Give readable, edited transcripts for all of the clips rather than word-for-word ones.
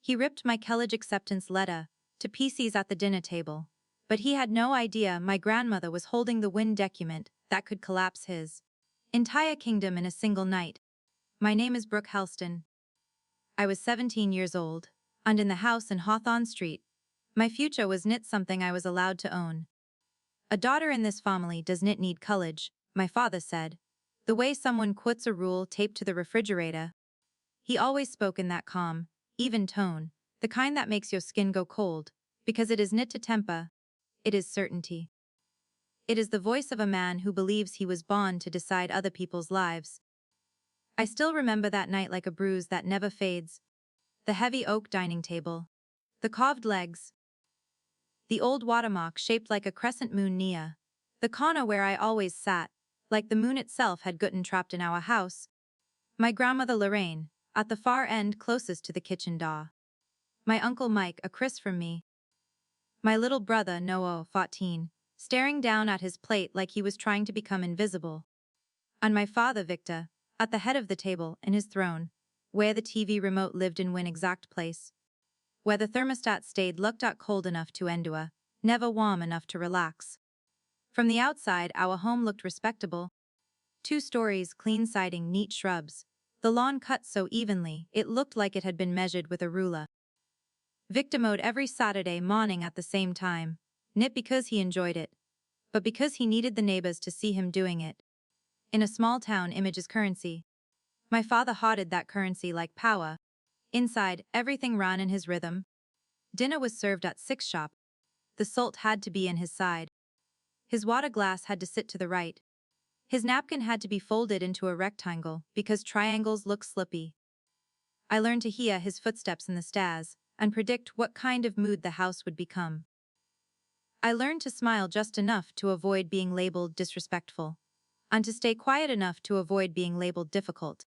He ripped my college acceptance letter to pieces at the dinner table, but he had no idea my grandmother was holding the wind document that could collapse his entire kingdom in a single night. My name is Brooke Helston. I was 17 years old, and in the house in Hawthorne Street, my future was not something I was allowed to own. A daughter in this family does not need college, my father said, the way someone quotes a rule taped to the refrigerator. He always spoke in that calm, even tone, the kind that makes your skin go cold, because it is knit to temper, it is certainty. It is the voice of a man who believes he was born to decide other people's lives. I still remember that night like a bruise that never fades. The heavy oak dining table, the carved legs, the old watermark shaped like a crescent moon near the corner where I always sat, like the moon itself had gotten trapped in our house. My grandmother Lorraine, at the far end closest to the kitchen door. My uncle Mike, a Chris from me. My little brother Noah, 14, staring down at his plate like he was trying to become invisible. And my father Victor, at the head of the table in his throne, where the TV remote lived in one exact place. Where the thermostat stayed looked at cold enough to endure, never warm enough to relax. From the outside, our home looked respectable. 2 stories, clean siding, neat shrubs. The lawn cut so evenly, it looked like it had been measured with a ruler. Victor mowed every Saturday morning at the same time, not because he enjoyed it, but because he needed the neighbors to see him doing it. In a small town, image is currency. My father hoarded that currency like power. Inside, everything ran in his rhythm. Dinner was served at 6 sharp. The salt had to be in his side. His water glass had to sit to the right. His napkin had to be folded into a rectangle because triangles look slippy. I learned to hear his footsteps in the stairs and predict what kind of mood the house would become. I learned to smile just enough to avoid being labeled disrespectful, and to stay quiet enough to avoid being labeled difficult.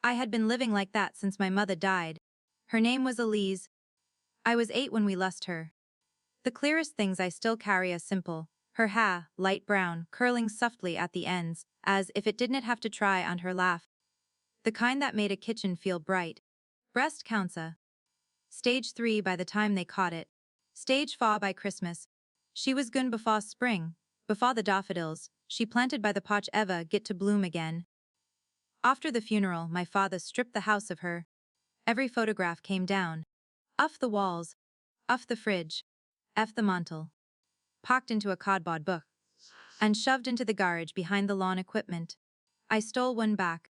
I had been living like that since my mother died. Her name was Elise. I was 8 when we lost her. The clearest things I still carry are simple. Her hair, light brown, curling softly at the ends, as if it didn't have to try on her laugh. The kind that made a kitchen feel bright. Breast cancer. Stage 3 by the time they caught it. Stage 4 by Christmas. She was gone before spring, before the daffodils she planted by the porch ever get to bloom again. After the funeral, my father stripped the house of her. Every photograph came down. Off the walls, off the fridge, off the mantel. Packed into a cardboard book, and shoved into the garage behind the lawn equipment. I stole one back.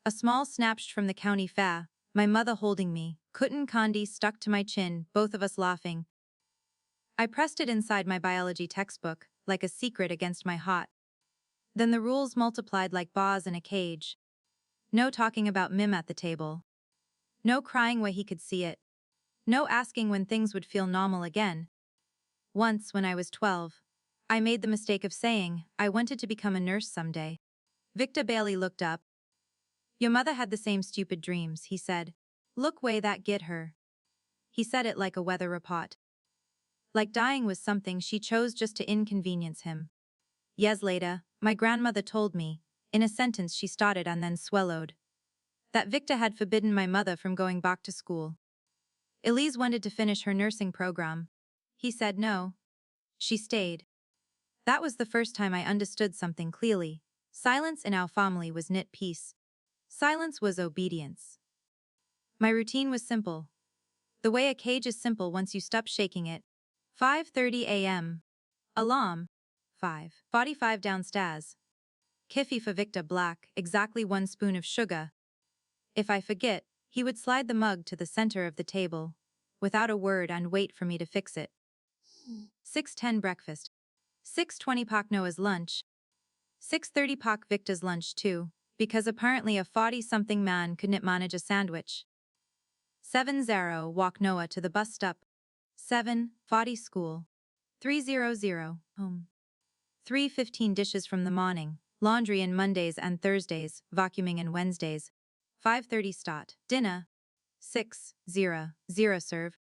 A small snapshot from the county fair, my mother holding me, cotton candy stuck to my chin, both of us laughing. I pressed it inside my biology textbook, like a secret against my heart. Then the rules multiplied like bars in a cage. No talking about Mim at the table. No crying where he could see it. No asking when things would feel normal again. Once, when I was 12, I made the mistake of saying I wanted to become a nurse someday. Victor Bailey looked up. Your mother had the same stupid dreams, he said. Look way that get her. He said it like a weather report. Like dying was something she chose just to inconvenience him. Years later, my grandmother told me, in a sentence she started and then swallowed, that Victor had forbidden my mother from going back to school. Elise wanted to finish her nursing program. He said no. She stayed. That was the first time I understood something clearly. Silence in our family was knit peace. Silence was obedience. My routine was simple. The way a cage is simple once you stop shaking it. 5:30 a.m. Alarm. 5:45 downstairs. Kiffy for Victor Black, exactly 1 spoon of sugar. If I forget, he would slide the mug to the center of the table, without a word, and wait for me to fix it. 6:10 breakfast. 6:20 Pak Noah's lunch. 6:30 Pak Victor's lunch too, because apparently a 40-something man couldn't manage a sandwich. 7:0 walk Noah to the bus stop. 7:40 school. 3:00 home. 3:15 dishes from the morning, laundry on Mondays and Thursdays, vacuuming on Wednesdays. 5:30 start. Dinner. 6:00 serve.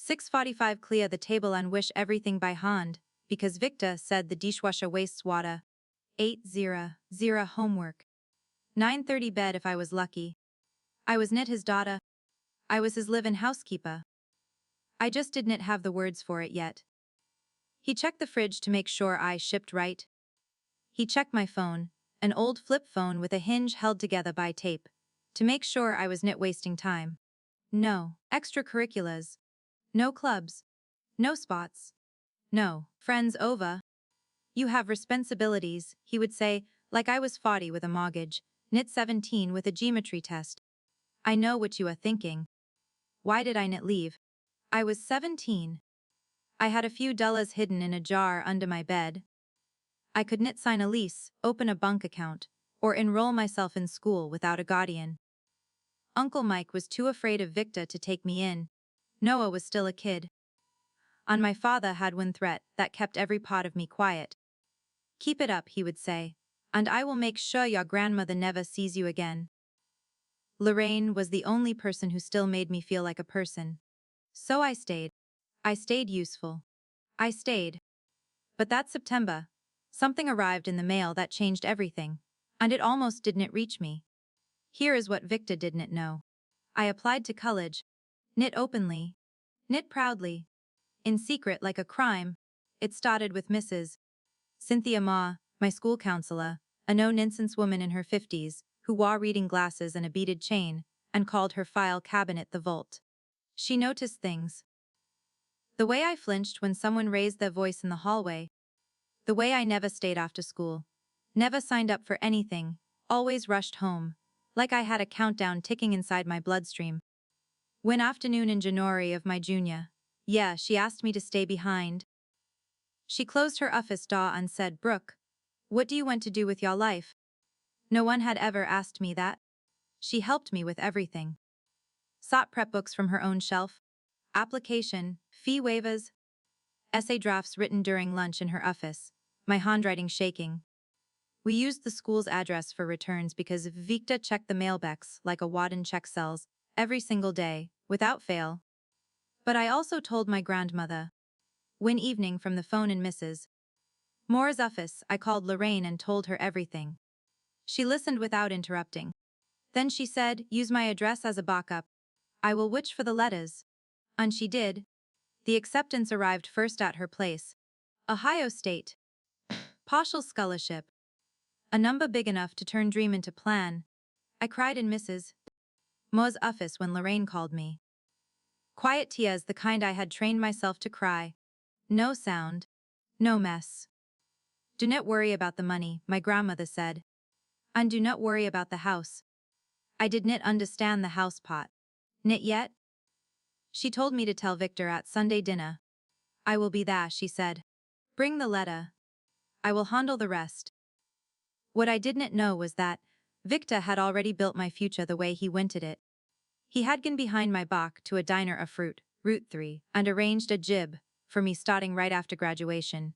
6:45 clear the table and wish everything by hand, because Victor said the dishwasher wastes water. 8:00 homework. 9:30 bed if I was lucky. I was knit his daughter. I was his live-in housekeeper. I just didn't have the words for it yet. He checked the fridge to make sure I shipped right. He checked my phone, an old flip phone with a hinge held together by tape, to make sure I was not wasting time. No extracurriculars. No clubs. No spots. No friends over. You have responsibilities, he would say, like I was 40 with a mortgage, nit 17 with a geometry test. I know what you are thinking. Why did I not leave? I was 17. I had a few dollars hidden in a jar under my bed. I could not sign a lease, open a bank account, or enroll myself in school without a guardian. Uncle Mike was too afraid of Victor to take me in. Noah was still a kid. And my father had one threat that kept every part of me quiet. Keep it up, he would say, and I will make sure your grandmother never sees you again. Lorraine was the only person who still made me feel like a person. So I stayed. I stayed useful. I stayed. But that September, something arrived in the mail that changed everything, and it almost didn't reach me. Here is what Victor didn't know. I applied to college. Knit openly. Knit proudly. In secret like a crime. It started with Mrs. Cynthia Ma, my school counselor, a no-nonsense woman in her 50s, who wore reading glasses and a beaded chain, and called her file cabinet the vault. She noticed things. The way I flinched when someone raised their voice in the hallway. The way I never stayed after school. Never signed up for anything, always rushed home, like I had a countdown ticking inside my bloodstream. One afternoon in January of my junior year, she asked me to stay behind. She closed her office door and said, "Brooke, what do you want to do with your life?" No one had ever asked me that. She helped me with everything. Sought prep books from her own shelf, application, fee waivers, essay drafts written during lunch in her office, my handwriting shaking. We used the school's address for returns because Victor checked the mailbox like a warden checks cells every single day, without fail. But I also told my grandmother. One evening from the phone in Mrs. Moore's office, I called Lorraine and told her everything. She listened without interrupting. Then she said, "Use my address as a backup. I will watch for the letters." And she did. The acceptance arrived first at her place. Ohio State. Partial scholarship. A number big enough to turn dream into plan. I cried in Mrs. Moore's office when Lorraine called me. Quiet tears, the kind I had trained myself to cry. No sound. No mess. "Do not worry about the money," my grandmother said. "And do not worry about the house." I did not understand the house part. Not yet. She told me to tell Victor at Sunday dinner. "I will be there," she said. "Bring the letter. I will handle the rest." What I didn't know was that Victor had already built my future the way he wanted it. He had gone behind my back to a diner of fruit, Route 3, and arranged a jib for me starting right after graduation.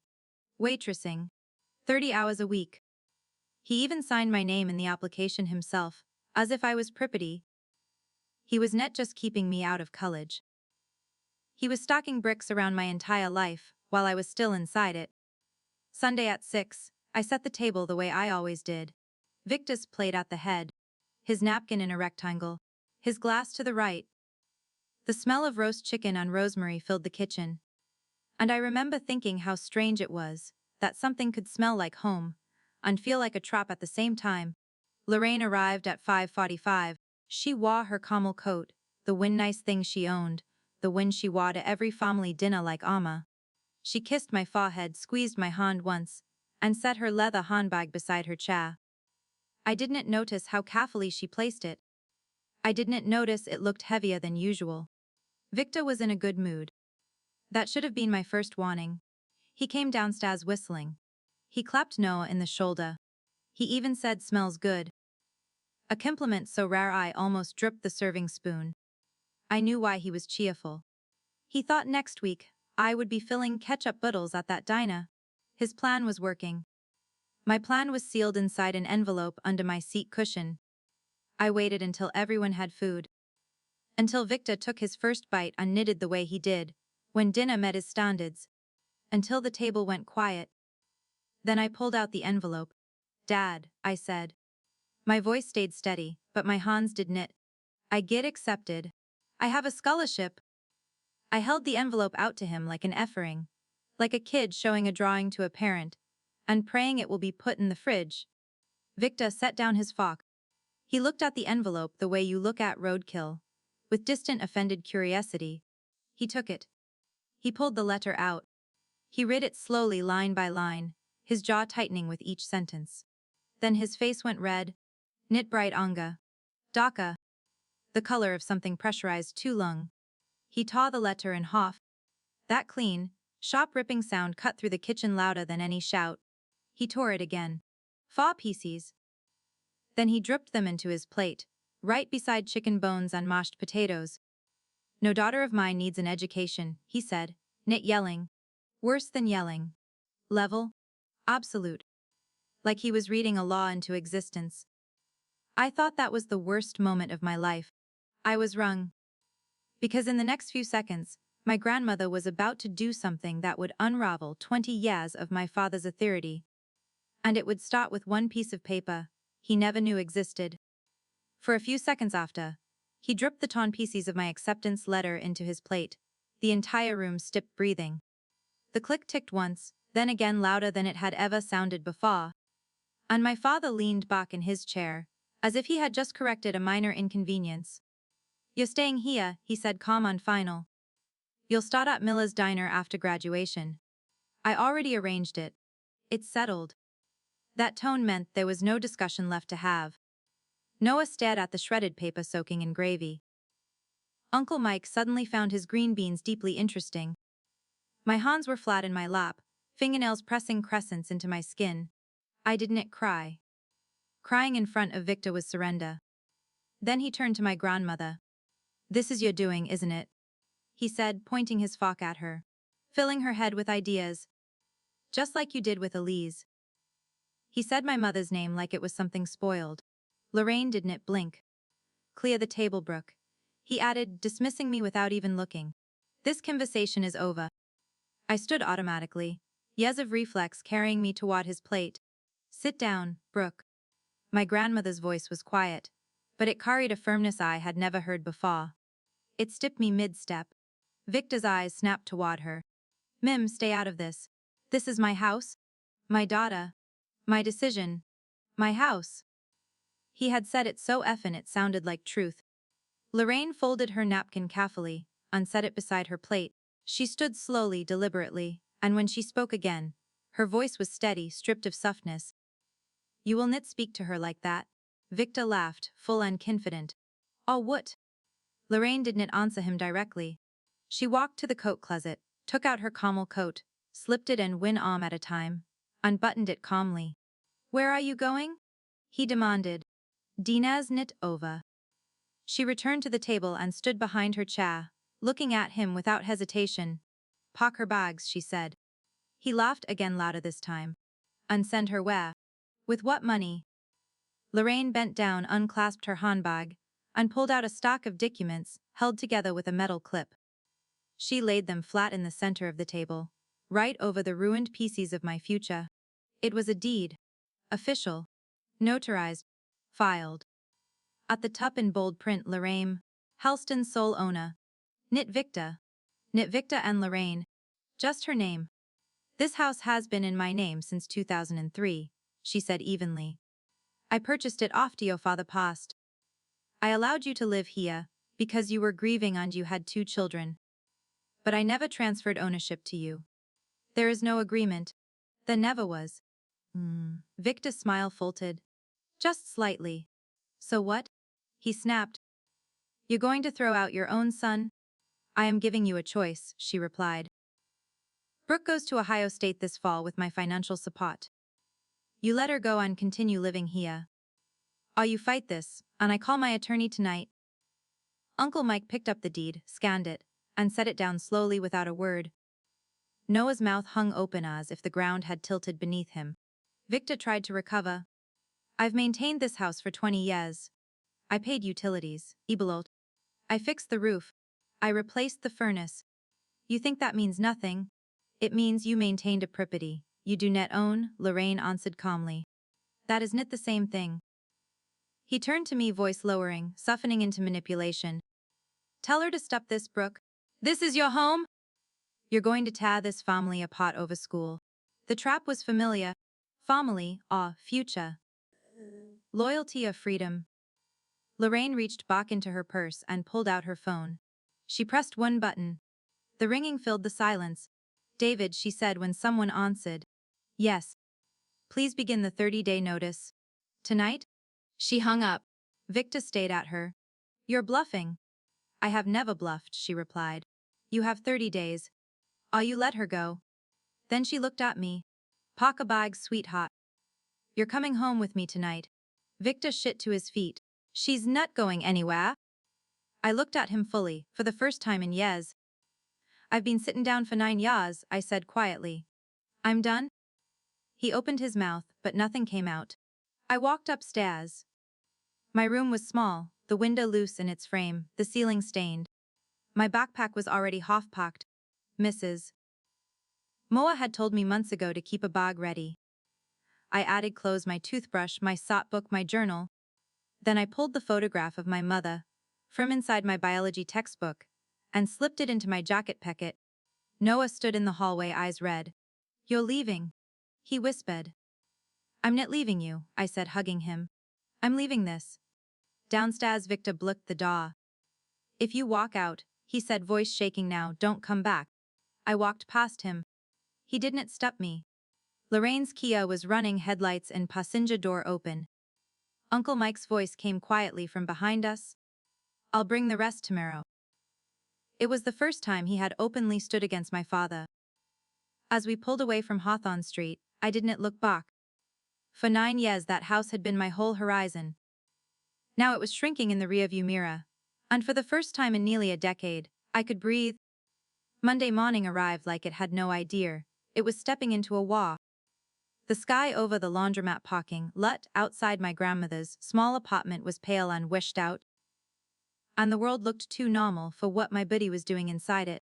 Waitressing. 30 hours a week. He even signed my name in the application himself, as if I was property. He was not just keeping me out of college. He was stacking bricks around my entire life, while I was still inside it. Sunday at 6, I set the table the way I always did. Victor's plate at the head. His napkin in a rectangle. His glass to the right. The smell of roast chicken and rosemary filled the kitchen. And I remember thinking how strange it was that something could smell like home and feel like a trap at the same time. Lorraine arrived at 5:45. She wore her camel coat, the one nice thing she owned, the one she wore to every family dinner like armor. She kissed my forehead, squeezed my hand once, and set her leather handbag beside her chair. I didn't notice how carefully she placed it. I didn't notice it looked heavier than usual. Victor was in a good mood. That should have been my first warning. He came downstairs whistling. He clapped Noah in the shoulder. He even said, "Smells good." A compliment so rare I almost dripped the serving spoon. I knew why he was cheerful. He thought next week I would be filling ketchup bottles at that diner. His plan was working. My plan was sealed inside an envelope under my seat cushion. I waited until everyone had food. Until Victor took his first bite and knitted the way he did, when dinner met his standards. Until the table went quiet. Then I pulled out the envelope. "Dad," I said. My voice stayed steady, but my hands did knit. "I get accepted." I have a scholarship. I held the envelope out to him like an effering, like a kid showing a drawing to a parent, and praying it will be put in the fridge. Victor set down his fork. He looked at the envelope the way you look at roadkill, with distant offended curiosity. He took it. He pulled the letter out. He read it slowly line by line, his jaw tightening with each sentence. Then his face went red, knit bright anga. Daka. The color of something pressurized too long. He tore the letter in half. That clean, sharp-ripping sound cut through the kitchen louder than any shout. He tore it again. 4 pieces. Then he dripped them into his plate, right beside chicken bones and mashed potatoes. No daughter of mine needs an education, he said, knit yelling. Worse than yelling. Level. Absolute. Like he was reading a law into existence. I thought that was the worst moment of my life. I was wrong. Because in the next few seconds, my grandmother was about to do something that would unravel 20 years of my father's authority. And it would start with one piece of paper he never knew existed. For a few seconds after, he dripped the torn pieces of my acceptance letter into his plate. The entire room stopped breathing. The click ticked once, then again louder than it had ever sounded before. And my father leaned back in his chair, as if he had just corrected a minor inconvenience. You're staying here, he said calm and final. You'll start at Miller's Diner after graduation. I already arranged it. It's settled. That tone meant there was no discussion left to have. Noah stared at the shredded paper soaking in gravy. Uncle Mike suddenly found his green beans deeply interesting. My hands were flat in my lap, fingernails pressing crescents into my skin. I didn't cry. Crying in front of Victor was surrender. Then he turned to my grandmother. This is your doing, isn't it? He said, pointing his fork at her. Filling her head with ideas. Just like you did with Elise. He said my mother's name like it was something spoiled. Lorraine didn't blink. Clear the table, Brooke. He added, dismissing me without even looking. This conversation is over. I stood automatically, years of reflex carrying me toward his plate. Sit down, Brooke. My grandmother's voice was quiet, but it carried a firmness I had never heard before. It stopped me mid-step. Victor's eyes snapped toward her. Mim, stay out of this. This is my house. My daughter. My decision. My house. He had said it so effin' it sounded like truth. Lorraine folded her napkin carefully, and set it beside her plate. She stood slowly, deliberately, and when she spoke again, her voice was steady, stripped of softness. You will not speak to her like that. Victor laughed, full and confident. Oh, what? Lorraine didn't answer him directly. She walked to the coat closet, took out her camel coat, slipped it in one arm at a time, unbuttoned it calmly. Where are you going? He demanded. Dinah's knit over. She returned to the table and stood behind her chair, looking at him without hesitation. Pack her bags, she said. He laughed again louder this time. And send her where? With what money? Lorraine bent down, unclasped her handbag, and pulled out a stack of documents held together with a metal clip. She laid them flat in the center of the table, right over the ruined pieces of my future. It was a deed. Official. Notarized. Filed. At the top in bold print, Lorraine, Halston's sole owner. Knit Victor and Lorraine. Just her name. This house has been in my name since 2003, she said evenly. I purchased it after your father passed. I allowed you to live here because you were grieving and you had 2 children. But I never transferred ownership to you. There is no agreement. There never was. Victor's smile faltered. Just slightly. So what? He snapped. You're going to throw out your own son? I am giving you a choice, she replied. Brooke goes to Ohio State this fall with my financial support. You let her go and continue living here. Or you fight this, and I call my attorney tonight. Uncle Mike picked up the deed, scanned it, and set it down slowly without a word. Noah's mouth hung open as if the ground had tilted beneath him. Victor tried to recover. I've maintained this house for 20 years. I paid utilities, Ibelot. I fixed the roof. I replaced the furnace. You think that means nothing? It means you maintained a property you do not own, Lorraine answered calmly. That is not the same thing. He turned to me, voice lowering, softening into manipulation. Tell her to stop this, Brooke. This is your home? You're going to tear this family apart over school. The trap was familiar. Family, future. Loyalty or freedom. Lorraine reached back into her purse and pulled out her phone. She pressed one button. The ringing filled the silence. David, she said when someone answered. Yes. Please begin the 30-day notice. Tonight? She hung up. Victor stayed at her. You're bluffing. I have never bluffed, she replied. You have 30 days. You let her go. Then she looked at me. Pack a bag, sweetheart. You're coming home with me tonight. Victor shit to his feet. She's not going anywhere. I looked at him fully, for the first time in years. I've been sitting down for 9 years, I said quietly. I'm done? He opened his mouth, but nothing came out. I walked upstairs. My room was small, the window loose in its frame, the ceiling stained. My backpack was already half-packed. Mrs. Moa had told me months ago to keep a bag ready. I added clothes, my toothbrush, my sot book, my journal. Then I pulled the photograph of my mother, from inside my biology textbook, and slipped it into my jacket pocket. Noah stood in the hallway, eyes red. You're leaving, he whispered. I'm not leaving you, I said, hugging him. I'm leaving this. Downstairs, Victor blocked the door. If you walk out, he said, voice shaking now, don't come back. I walked past him. He didn't stop me. Lorraine's Kia was running, headlights and passenger door open. Uncle Mike's voice came quietly from behind us. I'll bring the rest tomorrow. It was the first time he had openly stood against my father. As we pulled away from Hawthorne Street, I didn't look back. For 9 years that house had been my whole horizon. Now it was shrinking in the rearview mirror. And for the first time in nearly a decade, I could breathe. Monday morning arrived like it had no idea. It was stepping into a wall. The sky over the laundromat parking lot outside my grandmother's small apartment was pale and wished out. And the world looked too normal for what my buddy was doing inside it.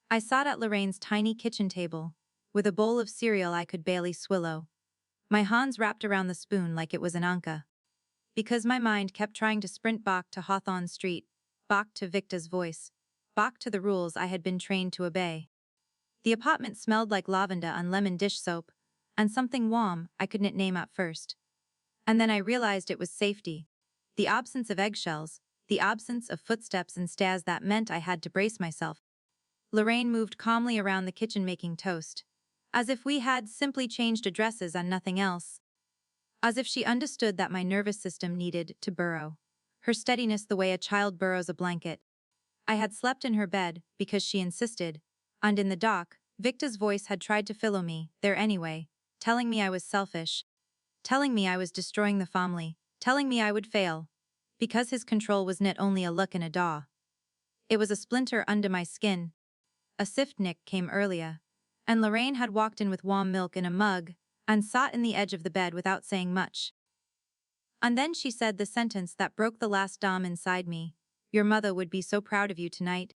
I sat at Lorraine's tiny kitchen table, with a bowl of cereal I could barely swallow. My hands wrapped around the spoon like it was an anchor. Because my mind kept trying to sprint back to Hawthorne Street, back to Victor's voice, back to the rules I had been trained to obey. The apartment smelled like lavender and lemon dish soap, and something warm I couldn't name at first. And then I realized it was safety. The absence of eggshells, the absence of footsteps and stairs that meant I had to brace myself. Lorraine moved calmly around the kitchen making toast, as if we had simply changed addresses and nothing else. As if she understood that my nervous system needed to burrow. Her steadiness the way a child burrows a blanket. I had slept in her bed because she insisted, and in the dark, Victor's voice had tried to follow me there anyway, telling me I was selfish, telling me I was destroying the family, telling me I would fail, because his control was not only a look and a daw. It was a splinter under my skin. A sift nick came earlier, and Lorraine had walked in with warm milk in a mug, and sat in the edge of the bed without saying much. And then she said the sentence that broke the last dam inside me. Your mother would be so proud of you tonight.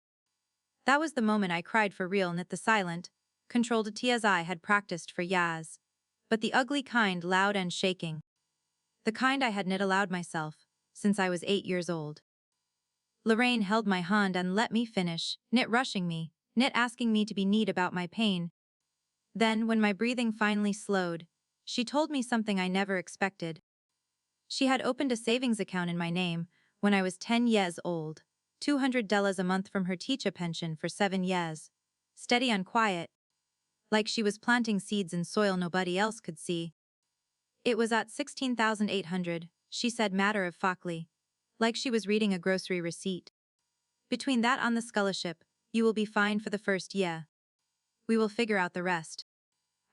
That was the moment I cried for real, not the silent, controlled tears I had practiced for years. But the ugly kind, loud and shaking. The kind I had not allowed myself, since I was 8 years old. Lorraine held my hand and let me finish, not rushing me, not asking me to be neat about my pain. Then, when my breathing finally slowed, she told me something I never expected. She had opened a savings account in my name when I was 10 years old, $200 a month from her teacher pension for 7 years. Steady and quiet. Like she was planting seeds in soil nobody else could see. It was at $16,800, she said matter-of-factly, like she was reading a grocery receipt. Between that and the scholarship, you will be fine for the first year. We will figure out the rest.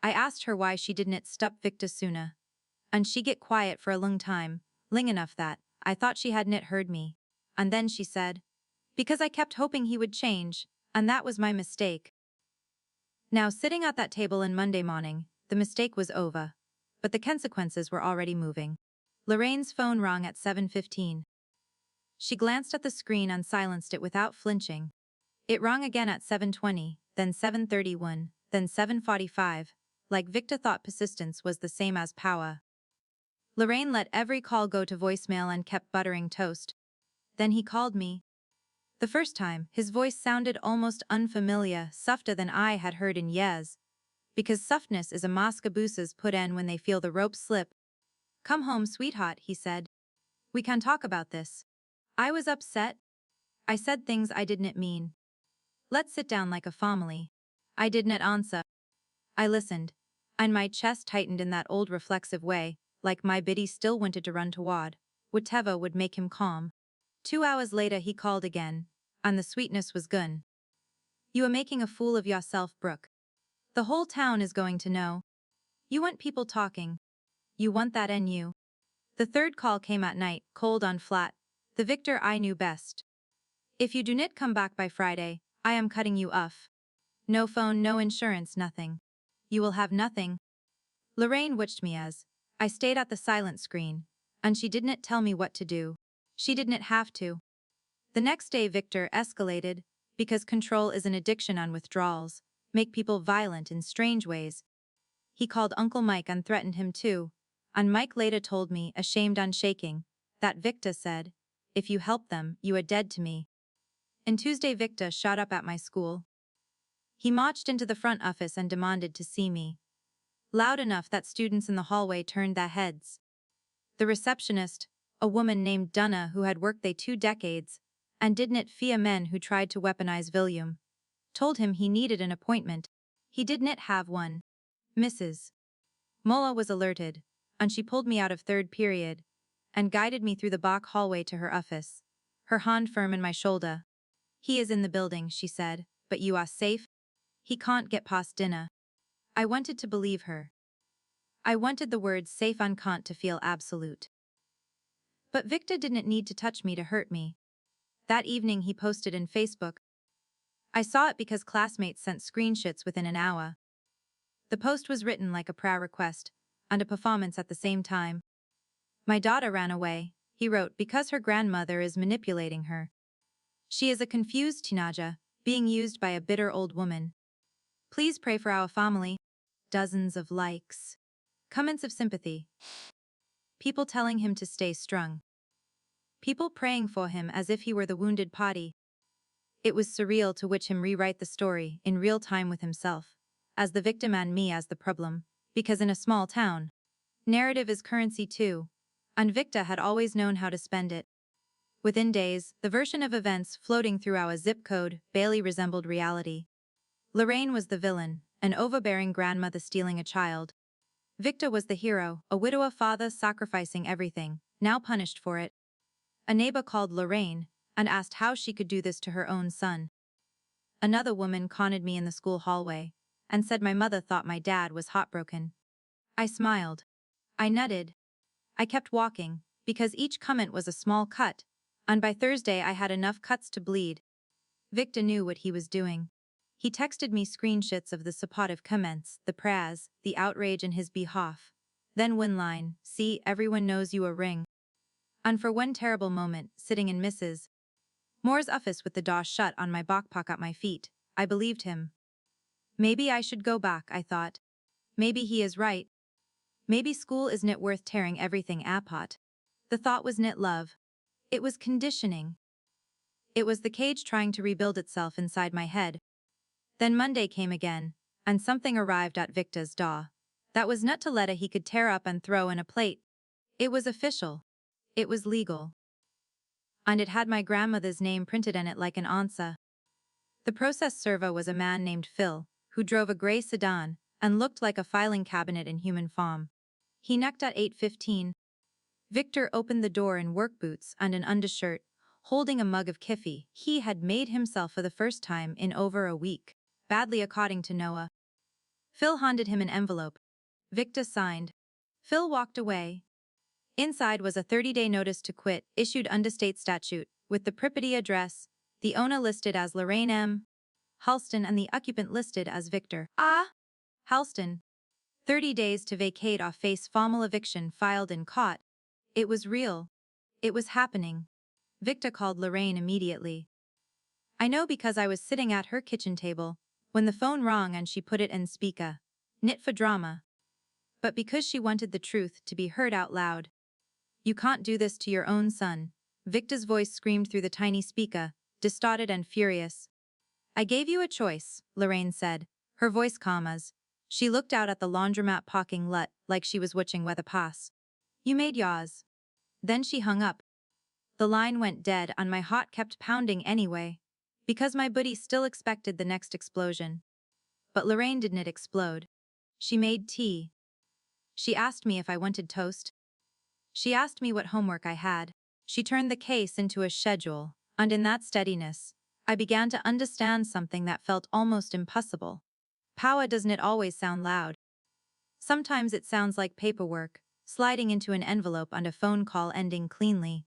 I asked her why she didn't stop Victor sooner. And she get quiet for a long time, long enough that I thought she hadn't heard me. And then she said, because I kept hoping he would change, and that was my mistake. Now sitting at that table on Monday morning, the mistake was over. But the consequences were already moving. Lorraine's phone rang at 7:15. She glanced at the screen and silenced it without flinching. It rang again at 7:20, then 7:31, then 7:45, like Victor thought persistence was the same as power. Lorraine let every call go to voicemail and kept buttering toast. Then he called me. The first time, his voice sounded almost unfamiliar, softer than I had heard in years. Because softness is a mask abuses put in when they feel the rope slip. "Come home, sweetheart," he said. "We can talk about this." I was upset. I said things I didn't mean. "Let's sit down like a family." I didn't answer. I listened, and my chest tightened in that old reflexive way, like my biddy still wanted to run toward whatever would make him calm. 2 hours later he called again, and the sweetness was gone. "You are making a fool of yourself, Brooke. The whole town is going to know. You want people talking. You want that in you." The third call came at night, cold and flat. "The Victor I knew best. If you do not come back by Friday, I am cutting you off. No phone, no insurance, nothing. You will have nothing." Lorraine watched me as I stayed at the silent screen, and she didn't tell me what to do. She didn't have to. The next day Victor escalated, because control is an addiction and withdrawals make people violent in strange ways. He called Uncle Mike and threatened him too, and Mike later told me, ashamed and shaking, that Victor said, "If you help them, you are dead to me." And Tuesday Victor showed up at my school. He marched into the front office and demanded to see me. Loud enough that students in the hallway turned their heads. The receptionist, a woman named Dunna who had worked there 2 decades, and didn't fear men who tried to weaponize William, told him he needed an appointment. He didn't have one. Mrs. Mola was alerted, and she pulled me out of third period, and guided me through the back hallway to her office, her hand firm in my shoulder. "He is in the building," she said, "but you are safe. He can't get past dinner." I wanted to believe her. I wanted the words safe and can't to feel absolute. But Victor didn't need to touch me to hurt me. That evening he posted in Facebook. I saw it because classmates sent screenshots within an hour. The post was written like a prayer request, and a performance at the same time. "My daughter ran away," he wrote, "because her grandmother is manipulating her. She is a confused teenager, being used by a bitter old woman. Please pray for our family." Dozens of likes. Comments of sympathy. People telling him to stay strong. People praying for him as if he were the wounded party. It was surreal to watch him rewrite the story in real time with himself, as the victim and me as the problem, because in a small town, narrative is currency too, and Victor had always known how to spend it. Within days, the version of events floating through our zip code barely resembled reality. Lorraine was the villain, an overbearing grandmother stealing a child. Victor was the hero, a widower father sacrificing everything, now punished for it. A neighbor called Lorraine and asked how she could do this to her own son. Another woman cornered me in the school hallway and said my mother thought my dad was heartbroken. I smiled. I nutted. I kept walking, because each comment was a small cut, and by Thursday I had enough cuts to bleed. Victor knew what he was doing. He texted me screenshots of the supportive comments, the prayers, the outrage in his behalf. Then one line, "See, everyone knows you a ring." And for one terrible moment, sitting in Mrs. Moore's office with the door shut on my backpack at my feet, I believed him. Maybe I should go back, I thought. Maybe he is right. Maybe school isn't worth tearing everything apart. The thought was not love. It was conditioning. It was the cage trying to rebuild itself inside my head. Then Monday came again, and something arrived at Victor's door. That was not a letter he could tear up and throw in a plate. It was official. It was legal. And it had my grandmother's name printed in it like an answer. The process server was a man named Phil, who drove a gray sedan and looked like a filing cabinet in human form. He knocked at 8:15. Victor opened the door in work boots and an undershirt, holding a mug of coffee he had made himself for the first time in over a week, badly according to Noah. Phil handed him an envelope. Victor signed. Phil walked away. Inside was a 30-day notice to quit, issued under state statute, with the property address, the owner listed as Lorraine M. Halston and the occupant listed as Victor A. Halston. 30 days to vacate or face formal eviction filed in court. It was real. It was happening. Victor called Lorraine immediately. I know because I was sitting at her kitchen table when the phone rang and she put it in speaker. Knit for drama. But because she wanted the truth to be heard out loud. "You can't do this to your own son," Victor's voice screamed through the tiny speaker, distorted and furious. I gave you a choice, Lorraine said, her voice calm as she looked out at the laundromat parking lot like she was watching weather pass. You made yours. Then she hung up. The line went dead and my heart kept pounding anyway, because my body still expected the next explosion. But Lorraine didn't explode. She made tea. She asked me if I wanted toast. She asked me what homework I had. She turned the case into a schedule, and in that steadiness, I began to understand something that felt almost impossible. Power doesn't always sound loud. Sometimes it sounds like paperwork, sliding into an envelope and a phone call ending cleanly.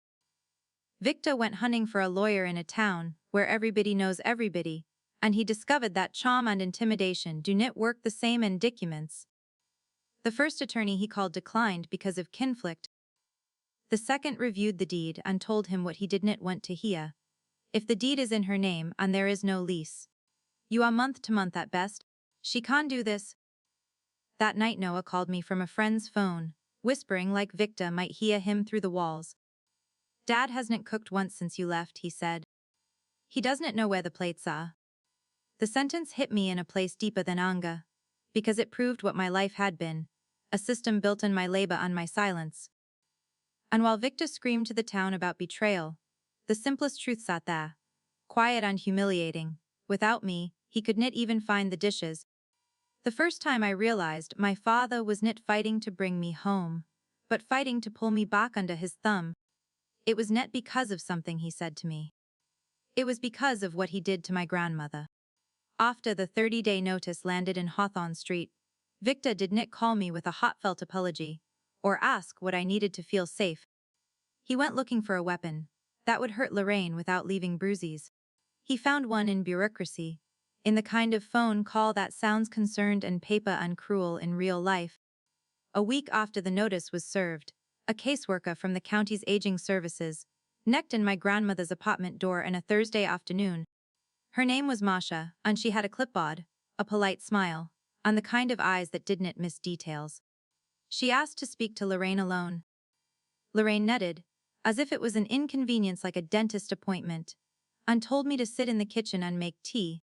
Victor went hunting for a lawyer in a town where everybody knows everybody, and he discovered that charm and intimidation do not work the same in documents. The first attorney he called declined because of conflict. The second reviewed the deed and told him what he didn't want to hear. If the deed is in her name and there is no lease, you are month to month at best. She can't do this. That night Noah called me from a friend's phone, whispering like Victor might hear him through the walls. Dad hasn't cooked once since you left, he said. He doesn't know where the plates are. The sentence hit me in a place deeper than anger, because it proved what my life had been, a system built on my labor and my silence. And while Victor screamed to the town about betrayal, the simplest truth sat there, quiet and humiliating. Without me, he could not even find the dishes. The first time I realized my father was not fighting to bring me home, but fighting to pull me back under his thumb. It was not because of something he said to me. It was because of what he did to my grandmother. After the 30-day notice landed in Hawthorne Street, Victor did not call me with a heartfelt apology, or ask what I needed to feel safe. He went looking for a weapon that would hurt Lorraine without leaving bruises. He found one in bureaucracy, in the kind of phone call that sounds concerned and paper and cruel in real life. A week after the notice was served, a caseworker from the county's aging services knocked on my grandmother's apartment door on a Thursday afternoon. Her name was Masha, and she had a clipboard, a polite smile, and the kind of eyes that didn't miss details. She asked to speak to Lorraine alone. Lorraine nodded, as if it was an inconvenience like a dentist appointment, and told me to sit in the kitchen and make tea.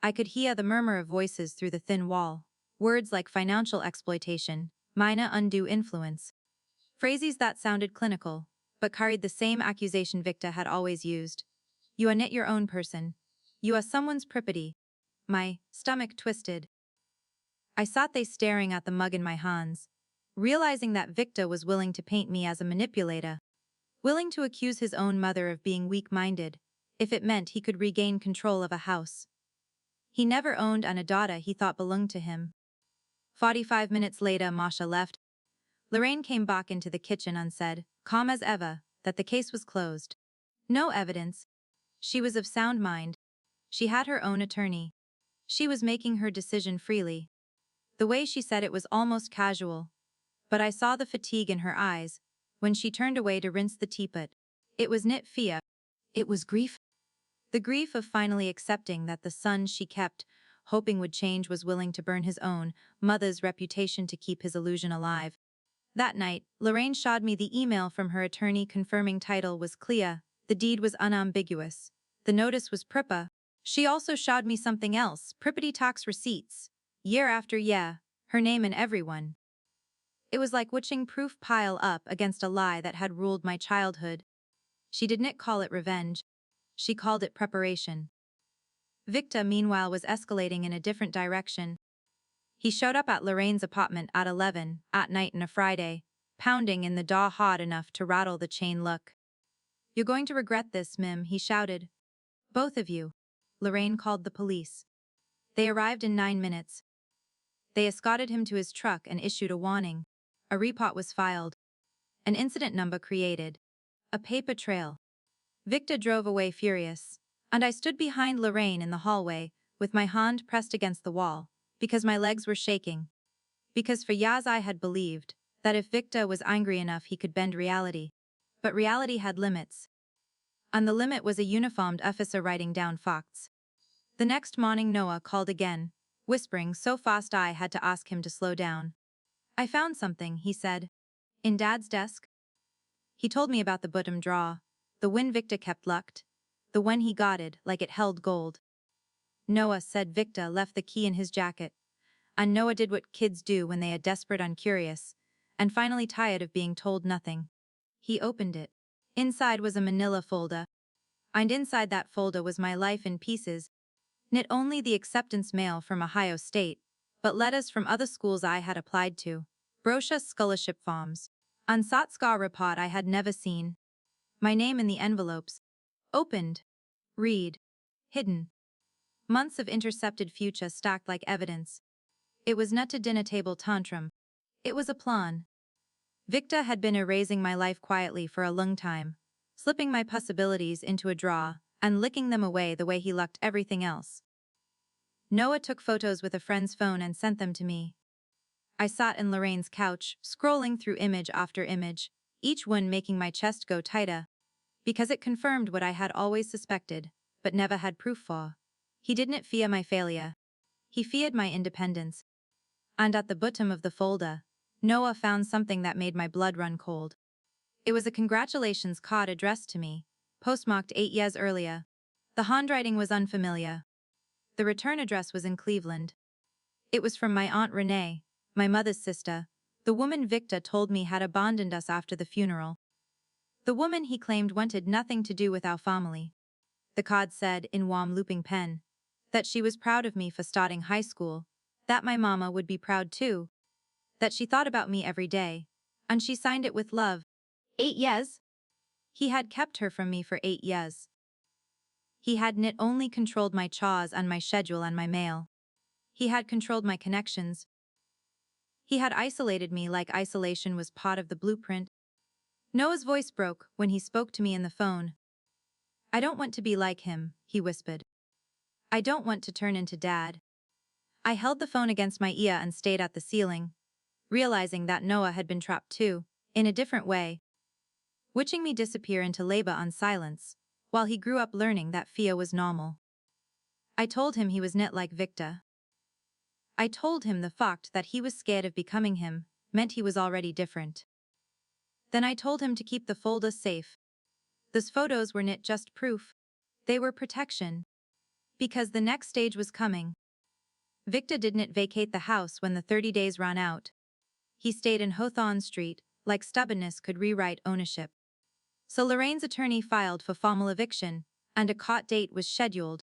I could hear the murmur of voices through the thin wall, words like financial exploitation, minor undue influence. Phrases that sounded clinical, but carried the same accusation Victor had always used. You are not your own person. You are someone's property. My stomach twisted. I sat there staring at the mug in my hands, realizing that Victor was willing to paint me as a manipulator, willing to accuse his own mother of being weak-minded, if it meant he could regain control of a house he never owned and a daughter he thought belonged to him. 45 minutes later, Masha left. Lorraine came back into the kitchen and said, calm as ever, that the case was closed. No evidence. She was of sound mind. She had her own attorney. She was making her decision freely. The way she said it was almost casual, but I saw the fatigue in her eyes when she turned away to rinse the teapot. It was not fear. It was grief. The grief of finally accepting that the son she kept, hoping would change, was willing to burn his own mother's reputation to keep his illusion alive. That night, Lorraine showed me the email from her attorney confirming title was clear, the deed was unambiguous, the notice was proper. She also showed me something else, property tax receipts, year after year, her name in everyone. It was like watching proof pile up against a lie that had ruled my childhood. She didn't call it revenge. She called it preparation. Victor, meanwhile, was escalating in a different direction. He showed up at Lorraine's apartment at 11 at night on a Friday, pounding in the door hard enough to rattle the chain lock. You're going to regret this, Mim, he shouted. Both of you. Lorraine called the police. They arrived in 9 minutes. They escorted him to his truck and issued a warning. A report was filed. An incident number created. A paper trail. Victor drove away furious, and I stood behind Lorraine in the hallway, with my hand pressed against the wall, because my legs were shaking. Because for years I had believed that if Victor was angry enough he could bend reality. But reality had limits. And the limit was a uniformed officer writing down facts. The next morning Noah called again, whispering so fast I had to ask him to slow down. I found something, he said. In Dad's desk? He told me about the bottom drawer, the one Victor kept locked. the one he guarded like it held gold. Noah said Victor left the key in his jacket, and Noah did what kids do when they are desperate and curious, and finally tired of being told nothing. He opened it. Inside was a manila folder, and inside that folder was my life in pieces, not only the acceptance mail from Ohio State, but letters from other schools I had applied to, brochure scholarship forms, and Satskar report I had never seen. My name in the envelopes. Opened. Read. Hidden. Months of intercepted future stacked like evidence. It was not a dinner table tantrum. It was a plan. Victor had been erasing my life quietly for a long time, slipping my possibilities into a drawer and licking them away the way he locked everything else. Noah took photos with a friend's phone and sent them to me. I sat in Lorraine's couch, scrolling through image after image, each one making my chest go tighter, because it confirmed what I had always suspected, but never had proof for. He didn't fear my failure. He feared my independence. And at the bottom of the folder, Noah found something that made my blood run cold. It was a congratulations card addressed to me, postmarked 8 years earlier. The handwriting was unfamiliar. The return address was in Cleveland. It was from my Aunt Renee, my mother's sister, the woman Victor told me had abandoned us after the funeral. The woman he claimed wanted nothing to do with our family. The card said, in warm looping pen, that she was proud of me for starting high school, that my mama would be proud too, that she thought about me every day, and she signed it with love. 8 years? He had kept her from me for 8 years. He had not only controlled my chores and my schedule and my mail. He had controlled my connections. He had isolated me like isolation was part of the blueprint. Noah's voice broke when he spoke to me in the phone. I don't want to be like him, he whispered. I don't want to turn into Dad. I held the phone against my ear and stayed at the ceiling, realizing that Noah had been trapped too, in a different way, watching me disappear into labor on silence, while he grew up learning that fear was normal. I told him he was not like Victor. I told him the fact that he was scared of becoming him meant he was already different. Then I told him to keep the folder safe. Those photos were not just proof. They were protection. Because the next stage was coming. Victor didn't vacate the house when the 30 days ran out. He stayed in Hawthorne Street, like stubbornness could rewrite ownership. So Lorraine's attorney filed for formal eviction, and a court date was scheduled.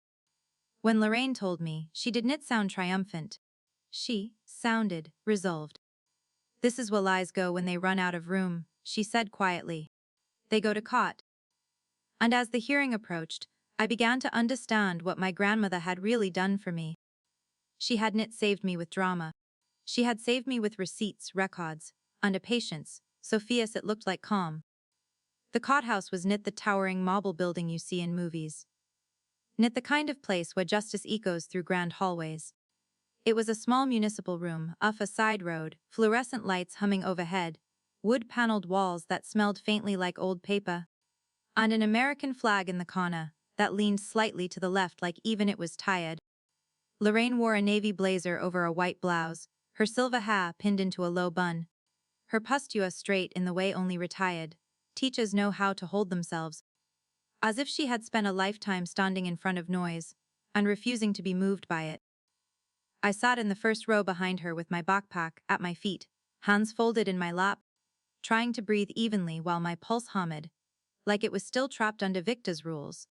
When Lorraine told me, she did not sound triumphant. She sounded resolved. This is where lies go when they run out of room, she said quietly. They go to court. And as the hearing approached, I began to understand what my grandmother had really done for me. She hadn't saved me with drama. She had saved me with receipts, records, and a patience, so fierce it looked like calm. The courthouse was not the towering marble building you see in movies. Not the kind of place where justice echoes through grand hallways. It was a small municipal room, off a side road, fluorescent lights humming overhead, wood-paneled walls that smelled faintly like old paper, and an American flag in the corner that leaned slightly to the left like even it was tired. Lorraine wore a navy blazer over a white blouse, her silver hair pinned into a low bun. Her posture straight in the way only retired teachers know how to hold themselves. As if she had spent a lifetime standing in front of noise, and refusing to be moved by it. I sat in the first row behind her with my backpack at my feet, hands folded in my lap, trying to breathe evenly while my pulse hummed, like it was still trapped under Victor's rules.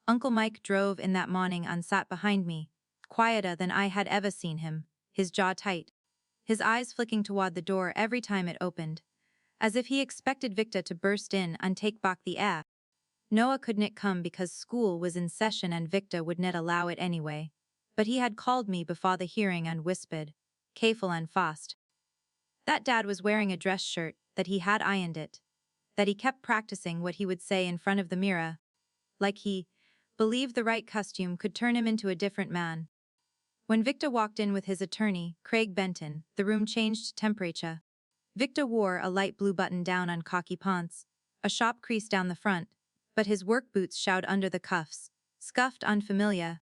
Uncle Mike drove in that morning and sat behind me, quieter than I had ever seen him, his jaw tight, his eyes flicking toward the door every time it opened, as if he expected Victor to burst in and take back the air. Noah couldn't come because school was in session and Victor would not allow it anyway, but he had called me before the hearing and whispered, careful and fast, that Dad was wearing a dress shirt, that he had ironed it, that he kept practicing what he would say in front of the mirror, like he believed the right costume could turn him into a different man. When Victor walked in with his attorney, Craig Benton, the room changed temperature. Victor wore a light blue button-down on khaki pants, a sharp crease down the front, but his work boots showed under the cuffs, scuffed unfamiliar.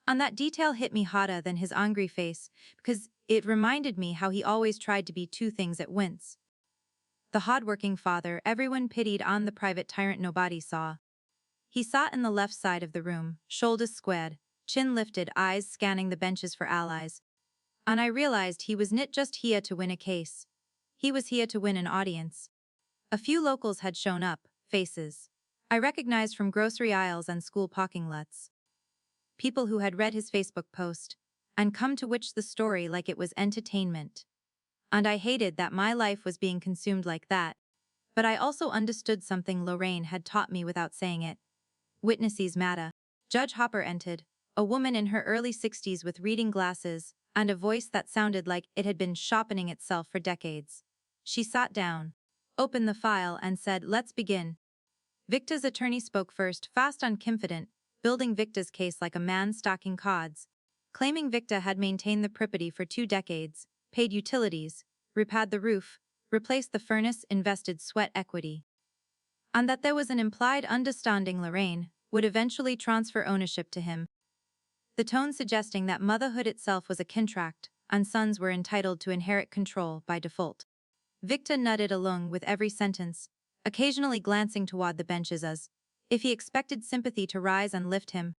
And that detail hit me harder than his angry face, because it reminded me how he always tried to be two things at once. The hard-working father everyone pitied and the private tyrant nobody saw. He sat in the left side of the room, shoulders squared, chin lifted, eyes scanning the benches for allies. And I realized he was not just here to win a case. He was here to win an audience. A few locals had shown up, faces I recognized from grocery aisles and school parking lots. People who had read his Facebook post and come to watch the story like it was entertainment. And I hated that my life was being consumed like that. But I also understood something Lorraine had taught me without saying it. Witnesses matter. Judge Hopper entered, a woman in her early 60s with reading glasses and a voice that sounded like it had been sharpening itself for decades. She sat down, opened the file and said, "Let's begin." Victor's attorney spoke first, fast and confident, building Victor's case like a man stacking cards, claiming Victor had maintained the property for 2 decades, paid utilities, repaired the roof, replaced the furnace, invested sweat equity, and that there was an implied understanding Lorraine would eventually transfer ownership to him. The tone suggesting that motherhood itself was a contract, and sons were entitled to inherit control by default. Victor nodded along with every sentence, occasionally glancing toward the benches as if he expected sympathy to rise and lift him.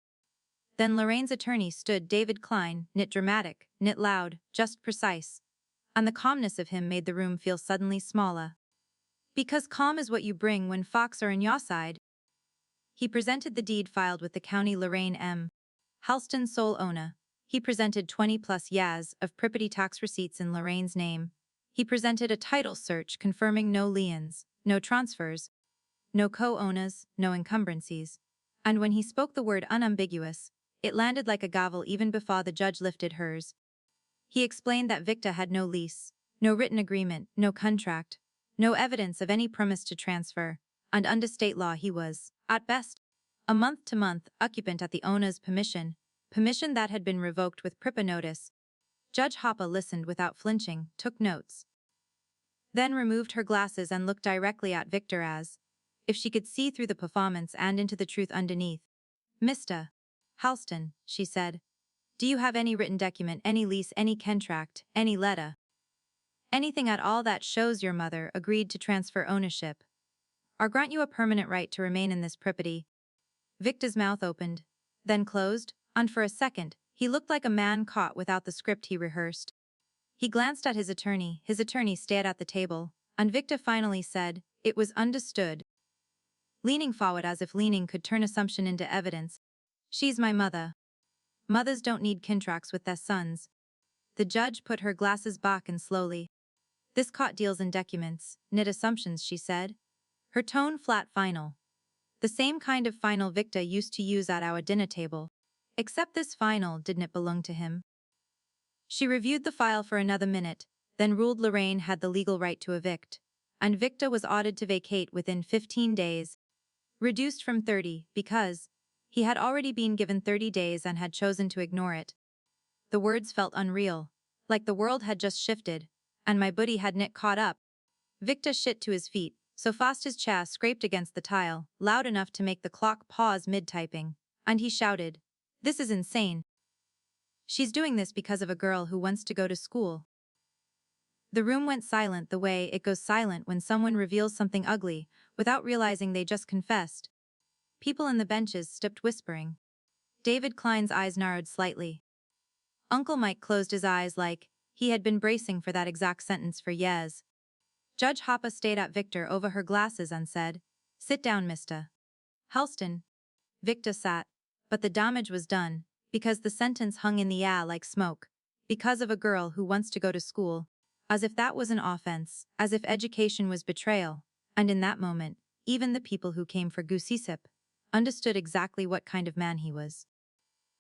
Then Lorraine's attorney stood, David Klein, nit dramatic, nit loud, just precise. And the calmness of him made the room feel suddenly smaller. Because calm is what you bring when facts are on your side. He presented the deed filed with the county. Lorraine M. Halston, sole owner. He presented 20+ years of property tax receipts in Lorraine's name. He presented a title search confirming no liens, no transfers, no co-owners, no encumbrances. And when he spoke the word unambiguous, it landed like a gavel even before the judge lifted hers. He explained that Victor had no lease, no written agreement, no contract, no evidence of any promise to transfer, and under state law he was, at best, a month-to-month occupant at the owner's permission that had been revoked with proper notice. Judge Hopper listened without flinching, took notes, then removed her glasses and looked directly at Victor as if she could see through the performance and into the truth underneath. "Mr. Halston," she said, "do you have any written document, any lease, any contract, any letter? Anything at all that shows your mother agreed to transfer ownership or grant you a permanent right to remain in this property?" Victor's mouth opened, then closed, and for a second, he looked like a man caught without the script he rehearsed. He glanced at his attorney stared at the table, and Victor finally said, "It was understood," leaning forward as if leaning could turn assumption into evidence. "She's my mother. Mothers don't need contracts with their sons." The judge put her glasses back and slowly. "This court deals in documents, not assumptions," she said. Her tone flat, final. The same kind of final Victor used to use at our dinner table. Except this final didn't belong to him. She reviewed the file for another minute, then ruled Lorraine had the legal right to evict, and Victor was ordered to vacate within 15 days, reduced from 30 because he had already been given 30 days and had chosen to ignore it. The words felt unreal, like the world had just shifted, and my buddy hadn't caught up. Victor shit to his feet, so fast his chair scraped against the tile, loud enough to make the clock pause mid-typing, and he shouted, "This is insane. She's doing this because of a girl who wants to go to school." The room went silent the way it goes silent when someone reveals something ugly, without realizing they just confessed. People in the benches stopped whispering. David Klein's eyes narrowed slightly. Uncle Mike closed his eyes like he had been bracing for that exact sentence for years. Judge Hopper stayed at Victor over her glasses and said, "Sit down, Mr. Halston." Victor sat, but the damage was done, because the sentence hung in the air like smoke, because of a girl who wants to go to school, as if that was an offense, as if education was betrayal, and in that moment, even the people who came for goosey-sip understood exactly what kind of man he was.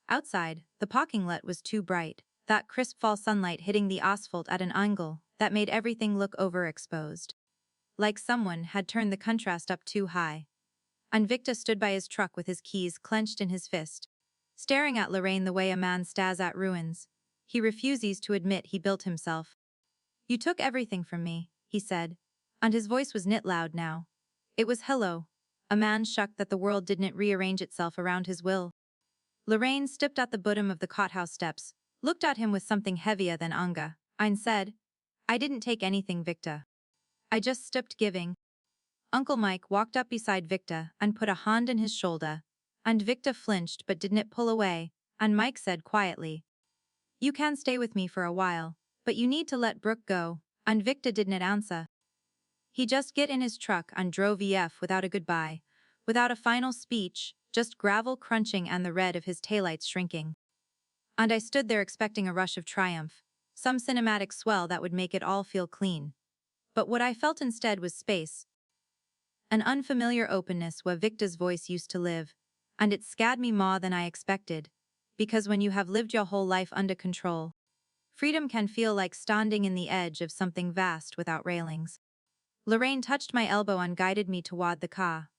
Outside, the parking lot was too bright, that crisp fall sunlight hitting the asphalt at an angle that made everything look overexposed. Like someone had turned the contrast up too high. And Victor stood by his truck with his keys clenched in his fist, staring at Lorraine the way a man stares at ruins. He refuses to admit he built himself. "You took everything from me," he said, and his voice was knit loud now. It was hello, a man shocked that the world didn't rearrange itself around his will. Lorraine stepped at the bottom of the courthouse steps, looked at him with something heavier than anger, and said, "I didn't take anything, Victor. I just stopped giving." Uncle Mike walked up beside Victor and put a hand on his shoulder, and Victor flinched but didn't pull away, and Mike said quietly, "You can stay with me for a while, but you need to let Brooke go," and Victor didn't answer. He just get in his truck and drove EF without a goodbye, without a final speech, just gravel crunching and the red of his taillights shrinking. And I stood there expecting a rush of triumph, some cinematic swell that would make it all feel clean. But what I felt instead was space, an unfamiliar openness where Victor's voice used to live, and it scared me more than I expected, because when you have lived your whole life under control, freedom can feel like standing in the edge of something vast without railings. Lorraine touched my elbow and guided me toward the car.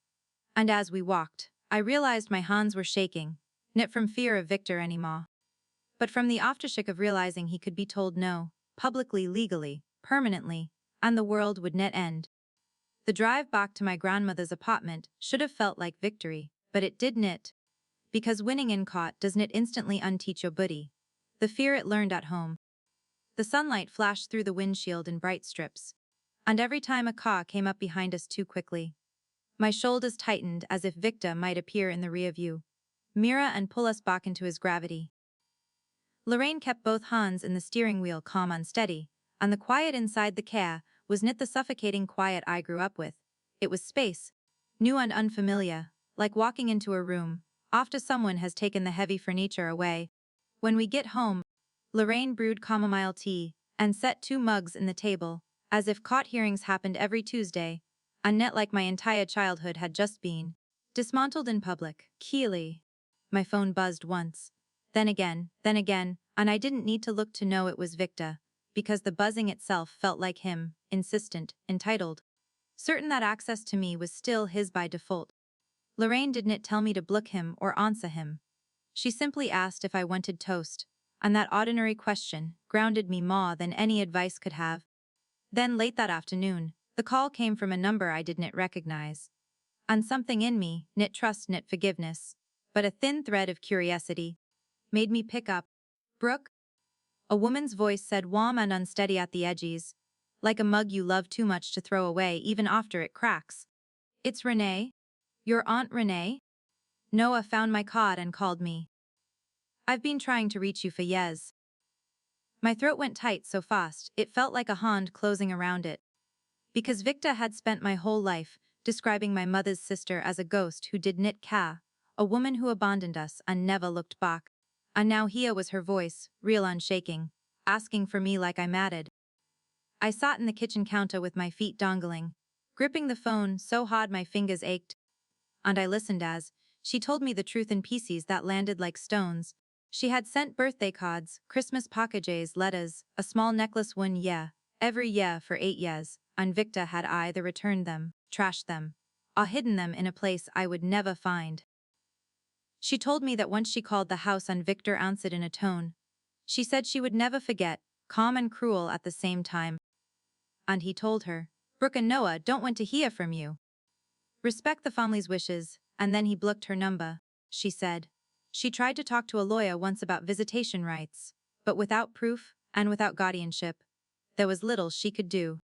And as we walked, I realized my hands were shaking, not from fear of Victor anymore, but from the aftershock of realizing he could be told no, publicly, legally, permanently, and the world would net end. The drive back to my grandmother's apartment should have felt like victory, but it didn't, because winning in court doesn't instantly unteach your buddy the fear it learned at home. The sunlight flashed through the windshield in bright strips, and every time a car came up behind us too quickly, my shoulders tightened as if Victor might appear in the rear view mirror and pull us back into his gravity. Lorraine kept both hands in the steering wheel calm and steady, and the quiet inside the car was not the suffocating quiet I grew up with. It was space, new and unfamiliar, like walking into a room after someone has taken the heavy furniture away. When we get home, Lorraine brewed chamomile tea and set 2 mugs in the table, as if court hearings happened every Tuesday, and net like my entire childhood had just been dismantled in public. Keely. My phone buzzed once. Then again, and I didn't need to look to know it was Victor, because the buzzing itself felt like him, insistent, entitled, certain that access to me was still his by default. Lorraine didn't tell me to block him or answer him. She simply asked if I wanted toast, and that ordinary question grounded me more than any advice could have. Then late that afternoon, the call came from a number I didn't recognize. And something in me, knit trust, knit forgiveness, but a thin thread of curiosity, made me pick up. "Brooke?" A woman's voice said, warm and unsteady at the edges, like a mug you love too much to throw away even after it cracks. "It's Renee. Your Aunt Renee?" Noah found my card and called me. "I've been trying to reach you for years." My throat went tight so fast it felt like a hand closing around it. Because Victor had spent my whole life describing my mother's sister as a ghost who didn't care, a woman who abandoned us and never looked back. And now here was her voice, real and shaking, asking for me like I mattered. I sat in the kitchen counter with my feet dangling, gripping the phone so hard my fingers ached. And I listened as she told me the truth in pieces that landed like stones. She had sent birthday cards, Christmas packages, letters, a small necklace one year, every year for 8 years, and Victor had either returned them, trashed them, or hidden them in a place I would never find. She told me that once she called the house and Victor answered in a tone she said she would never forget, calm and cruel at the same time. And he told her, "Brooke and Noah don't want to hear from you. Respect the family's wishes," and then he blocked her number, she said. She tried to talk to a lawyer once about visitation rights, but without proof and without guardianship, there was little she could do.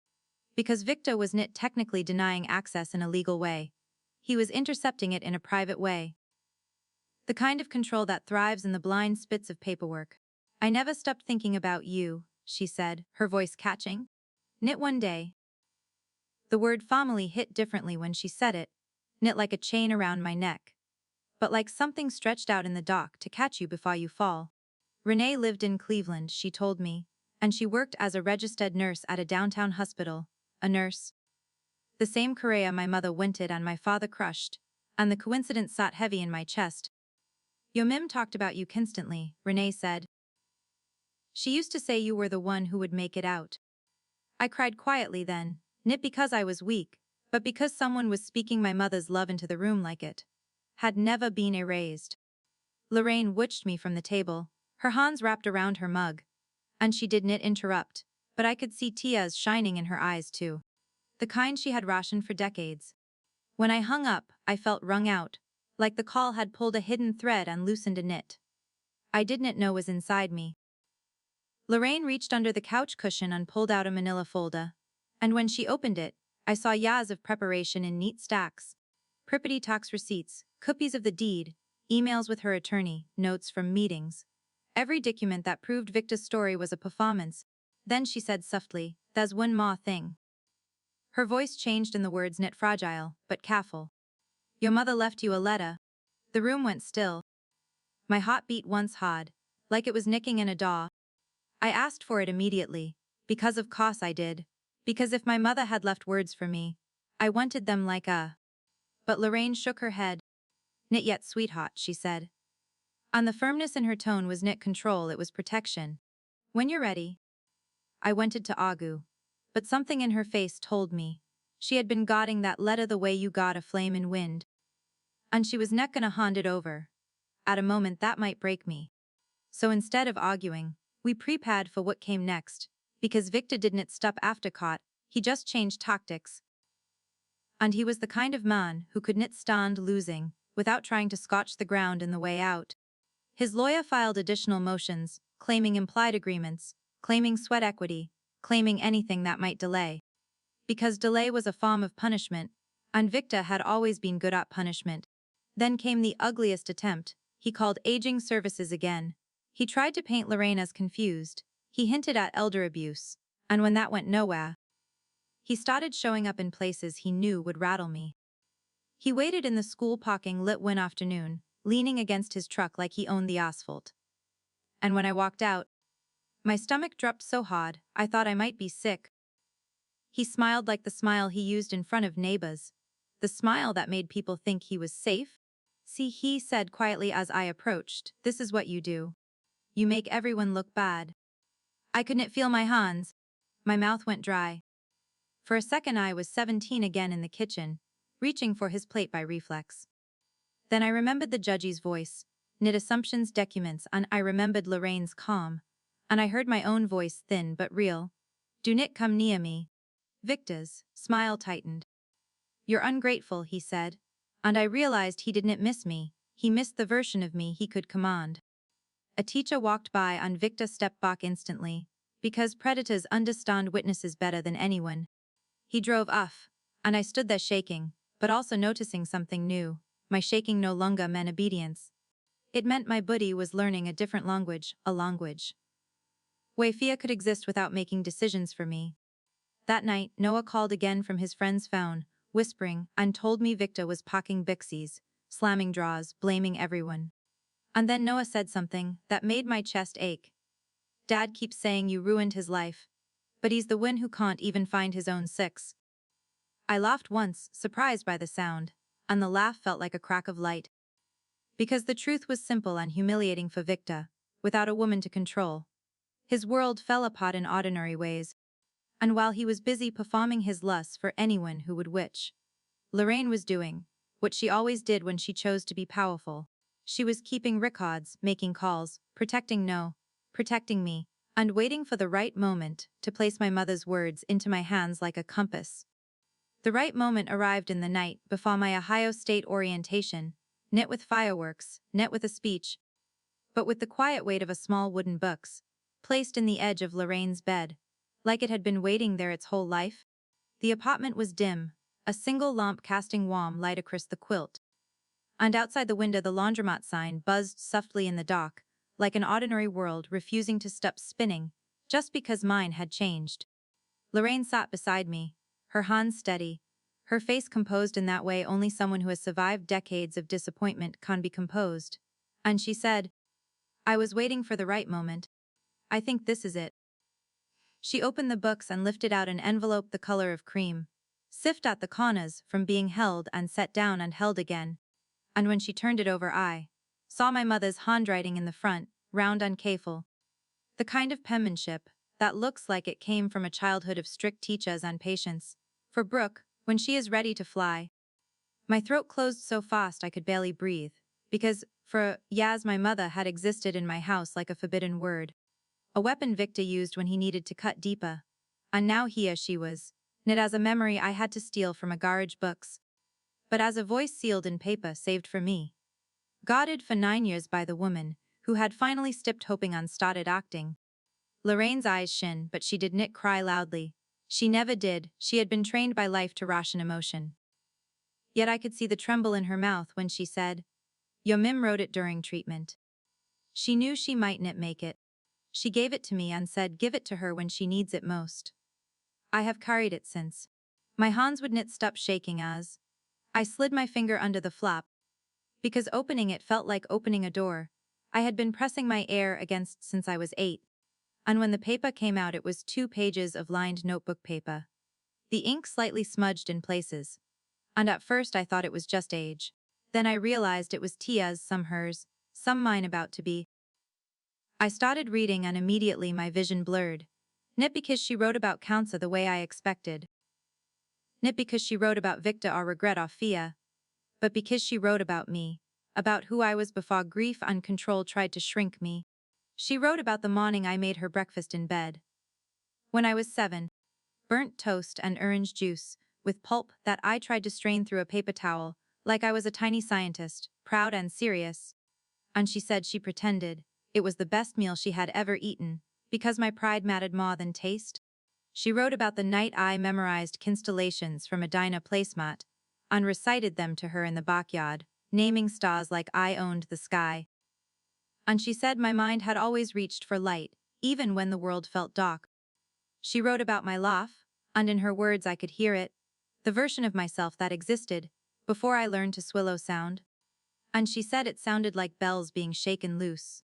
Because Victor was not technically denying access in a legal way. He was intercepting it in a private way. The kind of control that thrives in the blind spits of paperwork. "I never stopped thinking about you," she said, her voice catching. "Knit one day." The word family hit differently when she said it, knit like a chain around my neck, but like something stretched out in the dock to catch you before you fall. Renee lived in Cleveland, she told me, and she worked as a registered nurse at a downtown hospital, a nurse. The same career my mother wanted and my father crushed, and the coincidence sat heavy in my chest. "Your Mim talked about you constantly," Renee said. "She used to say you were the one who would make it out." I cried quietly then, not because I was weak, but because someone was speaking my mother's love into the room like it had never been erased. Lorraine watched me from the table, her hands wrapped around her mug, and she didn't interrupt, but I could see tears shining in her eyes too. The kind she had rationed for decades. When I hung up, I felt wrung out, like the call had pulled a hidden thread and loosened a knit I didn't know was inside me. Lorraine reached under the couch cushion and pulled out a manila folder, and when she opened it, I saw years of preparation in neat stacks. Property tax receipts, copies of the deed, emails with her attorney, notes from meetings. Every document that proved Victor's story was a performance. Then she said softly, "There's one more thing." Her voice changed and the words knit fragile, but careful. "Your mother left you a letter." The room went still. My heart beat once hard, like it was nicking in a door. I asked for it immediately, because of course I did. Because if my mother had left words for me, I wanted them like a... But Lorraine shook her head. "Knit yet, sweetheart," she said. And the firmness in her tone was knit control, it was protection. "When you're ready." I wanted to argue, but something in her face told me. She had been guarding that letter the way you guard a flame in wind. And she was not gonna hand it over. At a moment that might break me. So instead of arguing, we prepared for what came next, because Victor didn't stop after caught, he just changed tactics. And he was the kind of man who could not stand losing, without trying to scotch the ground in the way out. His lawyer filed additional motions, claiming implied agreements, claiming sweat equity, claiming anything that might delay. Because delay was a form of punishment, and Victor had always been good at punishment. Then came the ugliest attempt. He called aging services again. He tried to paint Lorraine as confused. He hinted at elder abuse. And when that went nowhere, he started showing up in places he knew would rattle me. He waited in the school parking lot one afternoon, leaning against his truck like he owned the asphalt. And when I walked out, my stomach dropped so hard, I thought I might be sick. He smiled like the smile he used in front of neighbors. The smile that made people think he was safe. "See," he said quietly as I approached, "this is what you do. You make everyone look bad." I couldn't feel my hands. My mouth went dry. For a second I was 17 again in the kitchen, reaching for his plate by reflex. Then I remembered the judge's voice, knit assumptions documents, and I remembered Lorraine's calm. And I heard my own voice, thin but real. "Do not come near me." Victor's smile tightened. "You're ungrateful," he said. And I realized he didn't miss me, he missed the version of me he could command. A teacher walked by and Victor stepped back instantly, because predators understand witnesses better than anyone. He drove off, and I stood there shaking, but also noticing something new. My shaking no longer meant obedience. It meant my body was learning a different language, a language where fear could exist without making decisions for me. That night, Noah called again from his friend's phone, whispering, and told me Victor was packing Bixies, slamming drawers, blaming everyone. And then Noah said something that made my chest ache. "Dad keeps saying you ruined his life. But he's the one who can't even find his own six." I laughed once, surprised by the sound, and the laugh felt like a crack of light. Because the truth was simple and humiliating for Victor, without a woman to control. His world fell apart in ordinary ways. And while he was busy performing his lust for anyone who would witch, Lorraine was doing what she always did when she chose to be powerful. She was keeping records, making calls, protecting me, and waiting for the right moment to place my mother's words into my hands like a compass. The right moment arrived in the night before my Ohio State orientation, knit with fireworks, knit with a speech, but with the quiet weight of a small wooden box, placed in the edge of Lorraine's bed, like it had been waiting there its whole life. The apartment was dim, a single lamp casting warm light across the quilt. And outside the window the laundromat sign buzzed softly in the dark, like an ordinary world refusing to stop spinning, just because mine had changed. Lorraine sat beside me, her hands steady, her face composed in that way only someone who has survived decades of disappointment can be composed. And she said, "I was waiting for the right moment. I think this is it." She opened the books and lifted out an envelope the color of cream, sift at the corners from being held and set down and held again. And when she turned it over I saw my mother's handwriting in the front, round and careful. The kind of penmanship that looks like it came from a childhood of strict teachers and patience. For Brooke, when she is ready to fly. My throat closed so fast I could barely breathe, because, for years my mother had existed in my house like a forbidden word. A weapon Victor used when he needed to cut deeper. And now here she was, knit as a memory I had to steal from a garage books. But as a voice sealed in paper saved for me. Guarded for 9 years by the woman who had finally stopped hoping and started acting. Lorraine's eyes shone, but she did not cry loudly. She never did, she had been trained by life to ration emotion. Yet I could see the tremble in her mouth when she said, "Your Mim wrote it during treatment." She knew she mightn't make it. She gave it to me and said give it to her when she needs it most. I have carried it since. My hands would not stop shaking as I slid my finger under the flap, because opening it felt like opening a door I had been pressing my ear against since I was 8. And when the paper came out it was 2 pages of lined notebook paper. The ink slightly smudged in places. And at first I thought it was just age. Then I realized it was Tia's, some hers, some mine about to be. I started reading and immediately my vision blurred. Not because she wrote about Counsa the way I expected. Not because she wrote about Victor or regret or fear. But because she wrote about me. About who I was before grief and control tried to shrink me. She wrote about the morning I made her breakfast in bed. When I was 7. Burnt toast and orange juice, with pulp that I tried to strain through a paper towel, like I was a tiny scientist, proud and serious. And she said she pretended it was the best meal she had ever eaten, because my pride mattered more than taste. She wrote about the night I memorized constellations from a Dinah placemat, and recited them to her in the backyard, naming stars like I owned the sky. And she said my mind had always reached for light, even when the world felt dark. She wrote about my laugh, and in her words I could hear it, the version of myself that existed, before I learned to swallow sound. And she said it sounded like bells being shaken loose.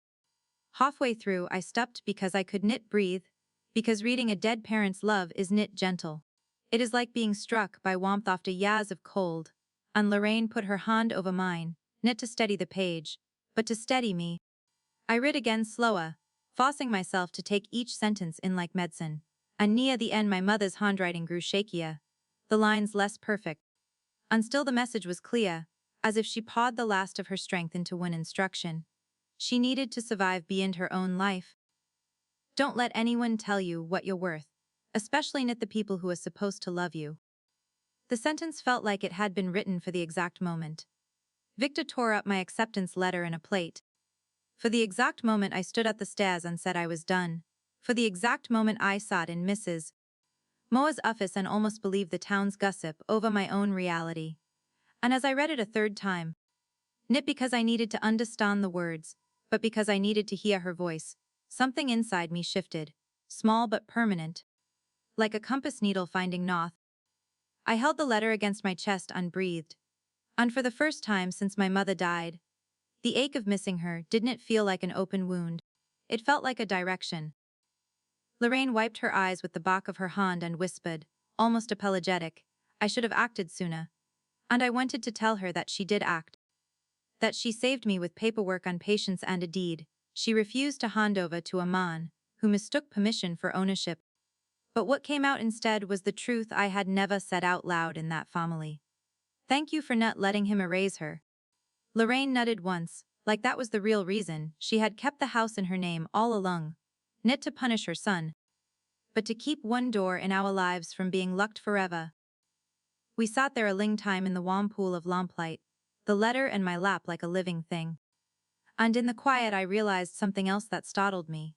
Halfway through I stopped because I could not breathe, because reading a dead parent's love is not gentle. It is like being struck by warmth after years of cold, and Lorraine put her hand over mine, not to steady the page, but to steady me. I read again slower, forcing myself to take each sentence in like medicine, and near the end my mother's handwriting grew shakier, the lines less perfect. And still the message was clear, as if she poured the last of her strength into one instruction. She needed to survive beyond her own life. Don't let anyone tell you what you're worth, especially not the people who are supposed to love you. The sentence felt like it had been written for the exact moment. Victor tore up my acceptance letter in a plate. For the exact moment I stood at the stairs and said I was done. For the exact moment I sat in Mrs. Moa's office and almost believed the town's gossip over my own reality. And as I read it a third time, not because I needed to understand the words, but because I needed to hear her voice, something inside me shifted, small but permanent, like a compass needle finding north. I held the letter against my chest and breathed. And for the first time since my mother died, the ache of missing her didn't feel like an open wound. It felt like a direction. Lorraine wiped her eyes with the back of her hand and whispered, almost apologetic, I should have acted sooner. And I wanted to tell her that she did act. That she saved me with paperwork on patience and a deed she refused to hand over to a man who mistook permission for ownership. But what came out instead was the truth I had never said out loud in that family. Thank you for not letting him erase her. Lorraine nutted once, like that was the real reason she had kept the house in her name all along. Not to punish her son, but to keep one door in our lives from being locked forever. We sat there a long time in the warm pool of lamplight, the letter in my lap like a living thing. And in the quiet I realized something else that startled me.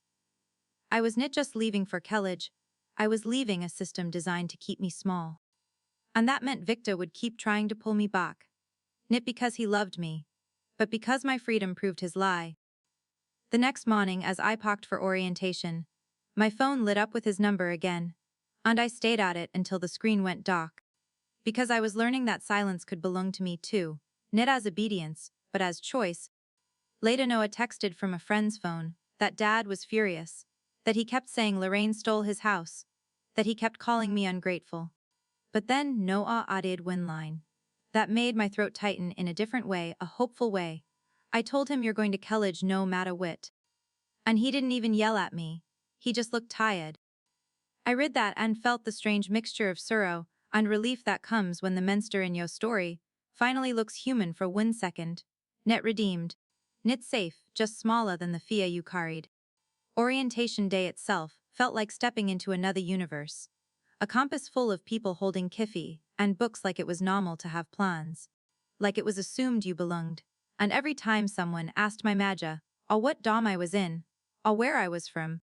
I was not just leaving for college, I was leaving a system designed to keep me small. And that meant Victor would keep trying to pull me back. Not because he loved me, but because my freedom proved his lie. The next morning as I packed for orientation, my phone lit up with his number again, and I stayed at it until the screen went dark. Because I was learning that silence could belong to me too, not as obedience, but as choice. Later Noah texted from a friend's phone that Dad was furious, that he kept saying Lorraine stole his house, that he kept calling me ungrateful. But then Noah added one line that made my throat tighten in a different way, a hopeful way. I told him you're going to college no matter what. And he didn't even yell at me, he just looked tired. I read that and felt the strange mixture of sorrow and relief that comes when the monster in your story finally looks human for 1 second. Net redeemed. Net safe, just smaller than the fear you carried. Orientation day itself felt like stepping into another universe. A campus full of people holding kiffy and books like it was normal to have plans. Like it was assumed you belonged. And every time someone asked my major, or what dorm I was in, or where I was from,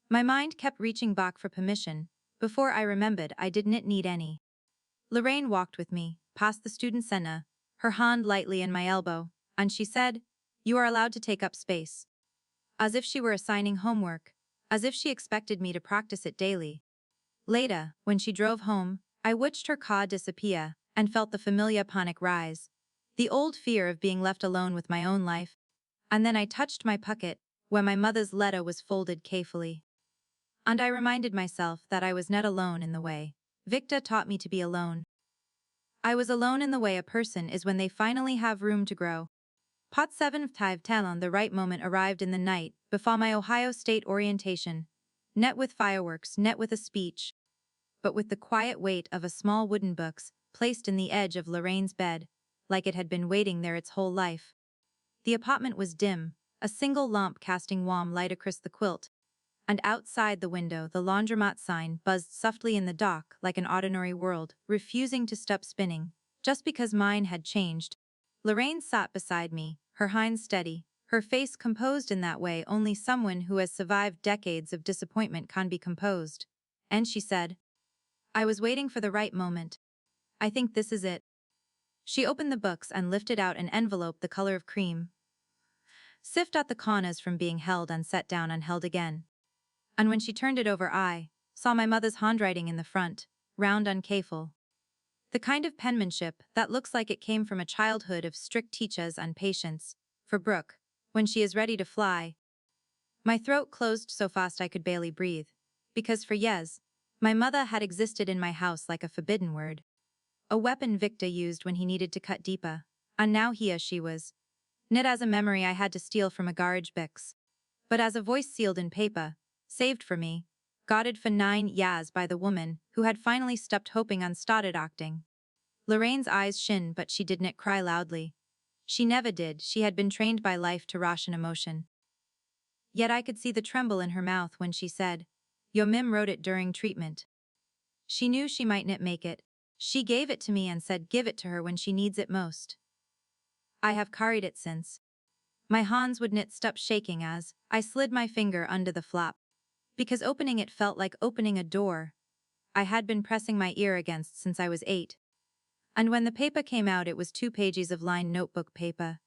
my mind kept reaching back for permission, Before I remembered, I didn't need any. Lorraine walked with me, past the student center, her hand lightly in my elbow, and she said, "You are allowed to take up space." As if she were assigning homework, as if she expected me to practice it daily. Later, when she drove home, I watched her car disappear and felt the familiar panic rise. The old fear of being left alone with my own life. And then I touched my pocket, where my mother's letter was folded carefully. And I reminded myself that I was not alone in the way Victor taught me to be alone. I was alone in the way a person is when they finally have room to grow. Pot 7 of Tive 10 on the right moment arrived in the night before my Ohio State orientation. Net with fireworks, net with a speech, but with the quiet weight of a small wooden box placed in the edge of Lorraine's bed, like it had been waiting there its whole life. The apartment was dim, a single lamp casting warm light across the quilt, and outside the window the laundromat sign buzzed softly in the dark like an ordinary world, refusing to stop spinning, just because mine had changed. Lorraine sat beside me, her hands steady, her face composed in that way only someone who has survived decades of disappointment can be composed. And she said, "I was waiting for the right moment. I think this is it." She opened the books and lifted out an envelope the color of cream. Sift out the corners from being held and set down and held again. And when she turned it over, I saw my mother's handwriting in the front, round and careful. The kind of penmanship that looks like it came from a childhood of strict teachers and patience, for Brooke, when she is ready to fly. My throat closed so fast I could barely breathe, because for years, my mother had existed in my house like a forbidden word. A weapon Victor used when he needed to cut deeper, and now here she was. Not as a memory I had to steal from a garage box, but as a voice sealed in paper, saved for me, guarded for 9 years by the woman who had finally stopped hoping and started acting. Lorraine's eyes shone, but she didn't cry loudly. She never did. She had been trained by life to ration emotion. Yet I could see the tremble in her mouth when she said, "Your Mim wrote it during treatment." She knew she might not make it. She gave it to me and said give it to her when she needs it most. I have carried it since. My hands would not stop shaking as I slid my finger under the flap, because opening it felt like opening a door I had been pressing my ear against since I was 8. And when the paper came out, it was 2 pages of lined notebook paper.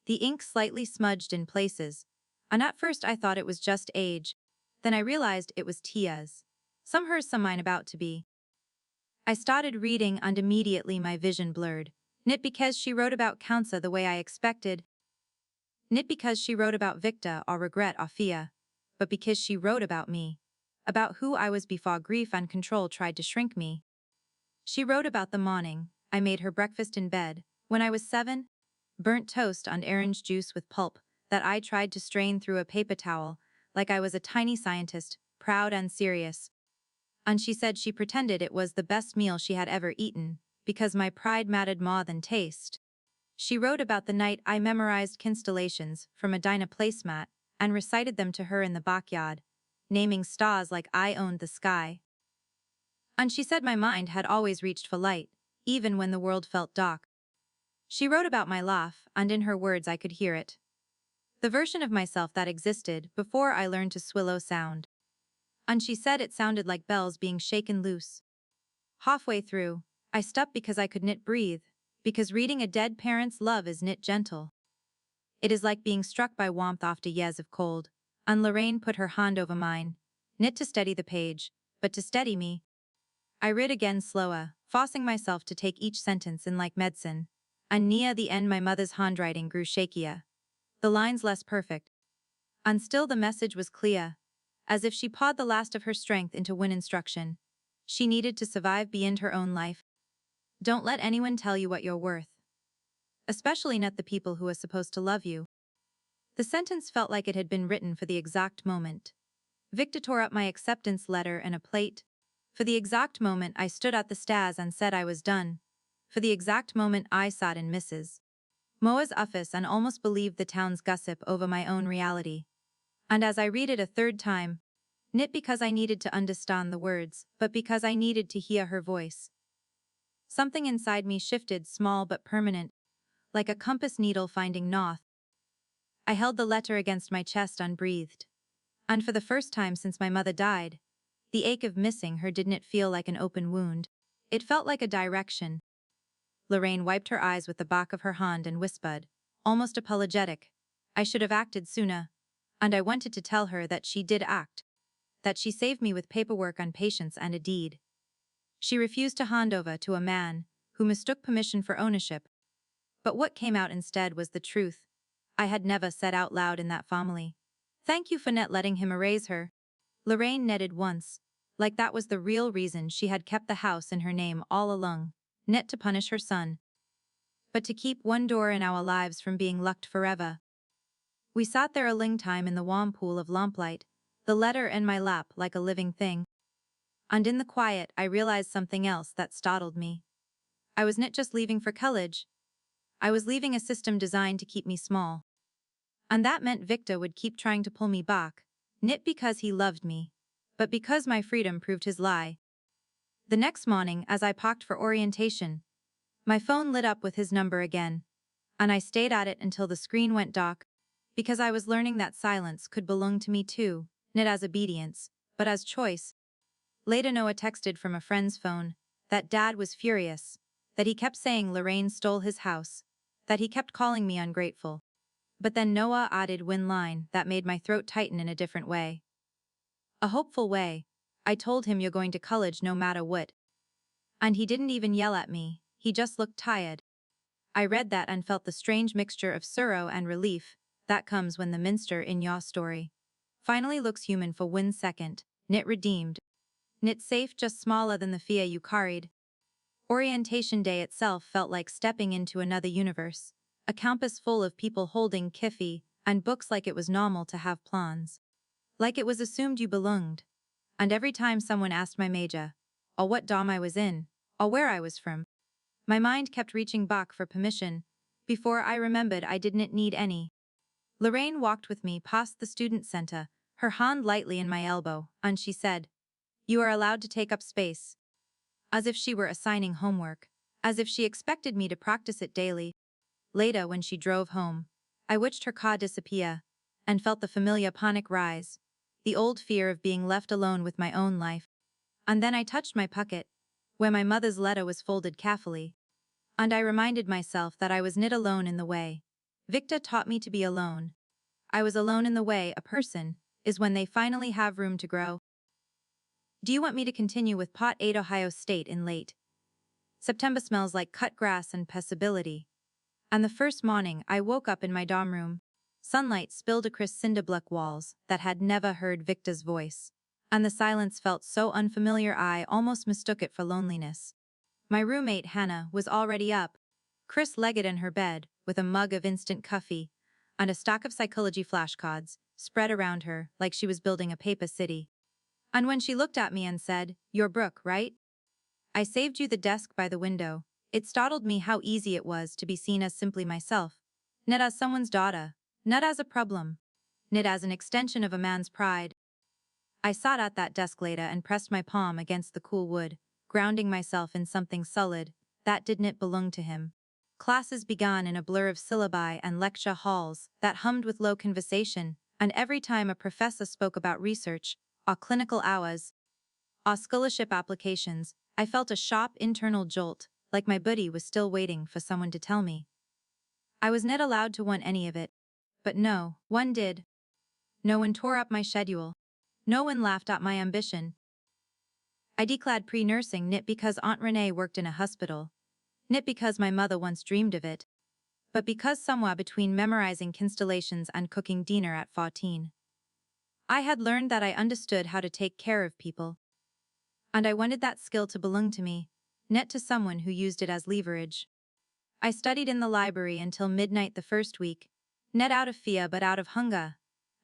The ink slightly smudged in places, and at first I thought it was just age. Then I realized it was Tia's. Some hers, some mine about to be. I started reading and immediately my vision blurred. Not because she wrote about cancer the way I expected. Not because she wrote about Victor or regret or fear. But because she wrote about me. About who I was before grief and control tried to shrink me. She wrote about the morning I made her breakfast in bed, when I was 7, burnt toast and orange juice with pulp that I tried to strain through a paper towel, like I was a tiny scientist, proud and serious. And she said she pretended it was the best meal she had ever eaten, because my pride mattered more than taste. She wrote about the night I memorized constellations from a Dinah placemat and recited them to her in the backyard, naming stars like I owned the sky. And she said my mind had always reached for light, even when the world felt dark. She wrote about my laugh, and in her words I could hear it. The version of myself that existed before I learned to swallow sound. And she said it sounded like bells being shaken loose. Halfway through, I stopped because I could not breathe, because reading a dead parent's love is not gentle. It is like being struck by warmth after years of cold, and Lorraine put her hand over mine, not to steady the page, but to steady me. I read again slower, forcing myself to take each sentence in like medicine, and near the end my mother's handwriting grew shakier, the lines less perfect. And still the message was clear, as if she poured the last of her strength into one instruction. She needed to survive beyond her own life. Don't let anyone tell you what you're worth. Especially not the people who are supposed to love you. The sentence felt like it had been written for the exact moment. Victor tore up my acceptance letter and a plate. For the exact moment I stood at the stairs and said I was done. For the exact moment I sat in Mrs. Moa's office and almost believed the town's gossip over my own reality. And as I read it a third time, not because I needed to understand the words, but because I needed to hear her voice. Something inside me shifted, small but permanent, like a compass needle finding north. I held the letter against my chest unbreathed. And for the first time since my mother died, The ache of missing her didn't feel like an open wound. It felt like a direction. Lorraine wiped her eyes with the back of her hand and whispered, almost apologetic, "I should have acted sooner." And I wanted to tell her that she did act, that she saved me with paperwork and patience and a deed. She refused to hand over to a man who mistook permission for ownership. But what came out instead was the truth I had never said out loud in that family. "Thank you for not letting him erase her." Lorraine netted once, like that was the real reason she had kept the house in her name all along, not to punish her son, but to keep one door in our lives from being locked forever. We sat there a long time in the warm pool of lamplight, the letter in my lap like a living thing. And in the quiet I realized something else that startled me. I was not just leaving for college. I was leaving a system designed to keep me small. And that meant Victor would keep trying to pull me back, not because he loved me, but because my freedom proved his lie. The next morning, as I packed for orientation, my phone lit up with his number again, and I stayed at it until the screen went dark, because I was learning that silence could belong to me too, not as obedience, but as choice. Later Noah texted from a friend's phone that Dad was furious, that he kept saying Lorraine stole his house, that he kept calling me ungrateful. But then Noah added one line that made my throat tighten in a different way. A hopeful way. I told him you're going to college no matter what. And he didn't even yell at me, he just looked tired. I read that and felt the strange mixture of sorrow and relief that comes when the minster in your story finally looks human for 1 second, nit redeemed, nit safe, just smaller than the fear you carried. Orientation day itself felt like stepping into another universe, a campus full of people holding kiffy and books like it was normal to have plans. Like it was assumed you belonged. And every time someone asked my major, or what dorm I was in, or where I was from, my mind kept reaching back for permission, before I remembered I didn't need any. Lorraine walked with me past the student center, her hand lightly in my elbow, and she said, "You are allowed to take up space." As if she were assigning homework, as if she expected me to practice it daily. Later, when she drove home, I watched her car disappear, and felt the familiar panic rise, the old fear of being left alone with my own life. And then I touched my pocket, where my mother's letter was folded carefully. And I reminded myself that I was not alone in the way. Victor taught me to be alone. I was alone in the way a person is when they finally have room to grow. Do you want me to continue with Part 8? Ohio State in late September smells like cut grass and possibility. And the first morning I woke up in my dorm room. Sunlight spilled across cinder-block walls that had never heard Victor's voice. And the silence felt so unfamiliar I almost mistook it for loneliness. My roommate Hannah was already up, cross-legged in her bed, with a mug of instant coffee and a stack of psychology flashcards spread around her like she was building a paper city. And when she looked at me and said, "You're Brooke, right? I saved you the desk by the window," it startled me how easy it was to be seen as simply myself, not as someone's daughter, not as a problem, not as an extension of a man's pride. I sat at that desk later and pressed my palm against the cool wood, grounding myself in something solid that didn't belong to him. Classes began in a blur of syllabi and lecture halls that hummed with low conversation, and every time a professor spoke about research, or clinical hours, or scholarship applications, I felt a sharp internal jolt, like my buddy was still waiting for someone to tell me. I was not allowed to want any of it. But no, one did. No one tore up my schedule. No one laughed at my ambition. I declared pre-nursing not because Aunt Renee worked in a hospital, not because my mother once dreamed of it, but because somewhere between memorizing constellations and cooking dinner at 14, I had learned that I understood how to take care of people. And I wanted that skill to belong to me, not to someone who used it as leverage. I studied in the library until midnight the first week, not out of fear but out of hunger,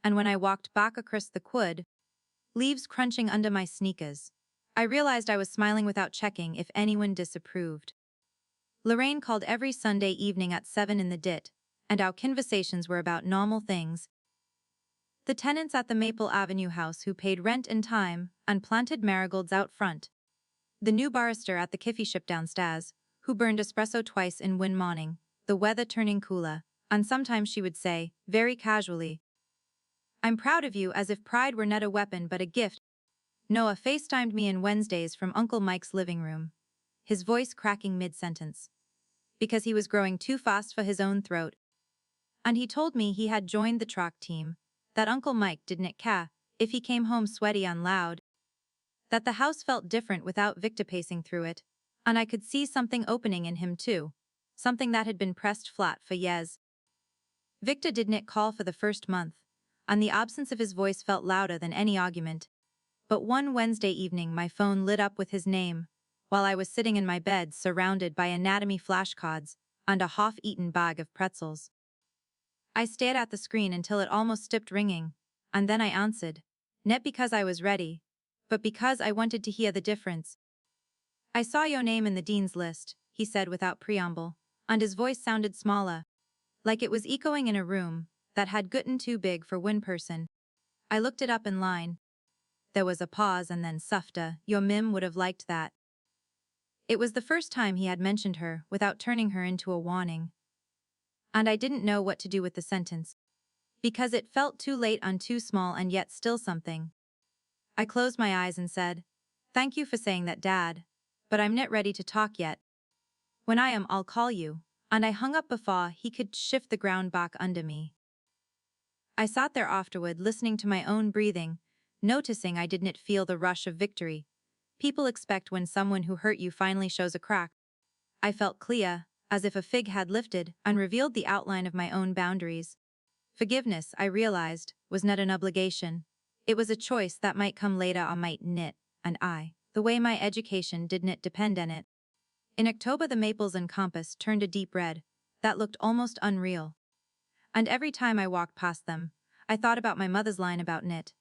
and when I walked back across the quad, leaves crunching under my sneakers, I realized I was smiling without checking if anyone disapproved. Lorraine called every Sunday evening at 7 in the DIT, and our conversations were about normal things. The tenants at the Maple Avenue house who paid rent in time and planted marigolds out front. The new barrister at the coffee shop downstairs, who burned espresso twice in one morning, the weather turning cooler, and sometimes she would say, very casually, "I'm proud of you," as if pride were not a weapon but a gift. Noah FaceTimed me in Wednesdays from Uncle Mike's living room, his voice cracking mid-sentence, because he was growing too fast for his own throat. And he told me he had joined the track team, that Uncle Mike didn't care if he came home sweaty and loud, that the house felt different without Victor pacing through it, and I could see something opening in him too, something that had been pressed flat for years. Victor didn't call for the first month, and the absence of his voice felt louder than any argument. But one Wednesday evening my phone lit up with his name, while I was sitting in my bed surrounded by anatomy flashcards and a half-eaten bag of pretzels. I stared at the screen until it almost stopped ringing, and then I answered, not because I was ready, but because I wanted to hear the difference. "I saw your name in the dean's list," he said without preamble, and his voice sounded smaller, like it was echoing in a room that had gotten too big for one person. I looked it up in line. There was a pause and then sufta, "Your Mim would have liked that." It was the first time he had mentioned her without turning her into a warning. And I didn't know what to do with the sentence, because it felt too late and too small and yet still something. I closed my eyes and said, "Thank you for saying that, Dad, but I'm not ready to talk yet. When I am, I'll call you." And I hung up before he could shift the ground back under me. I sat there afterward listening to my own breathing, noticing I didn't feel the rush of victory people expect when someone who hurt you finally shows a crack. I felt clear, as if a fig had lifted and revealed the outline of my own boundaries. Forgiveness, I realized, was not an obligation. It was a choice that might come later or might knit, and the way my education didn't depend on it. In October the maples and compass turned a deep red, that looked almost unreal. And every time I walked past them, I thought about my mother's line about knit.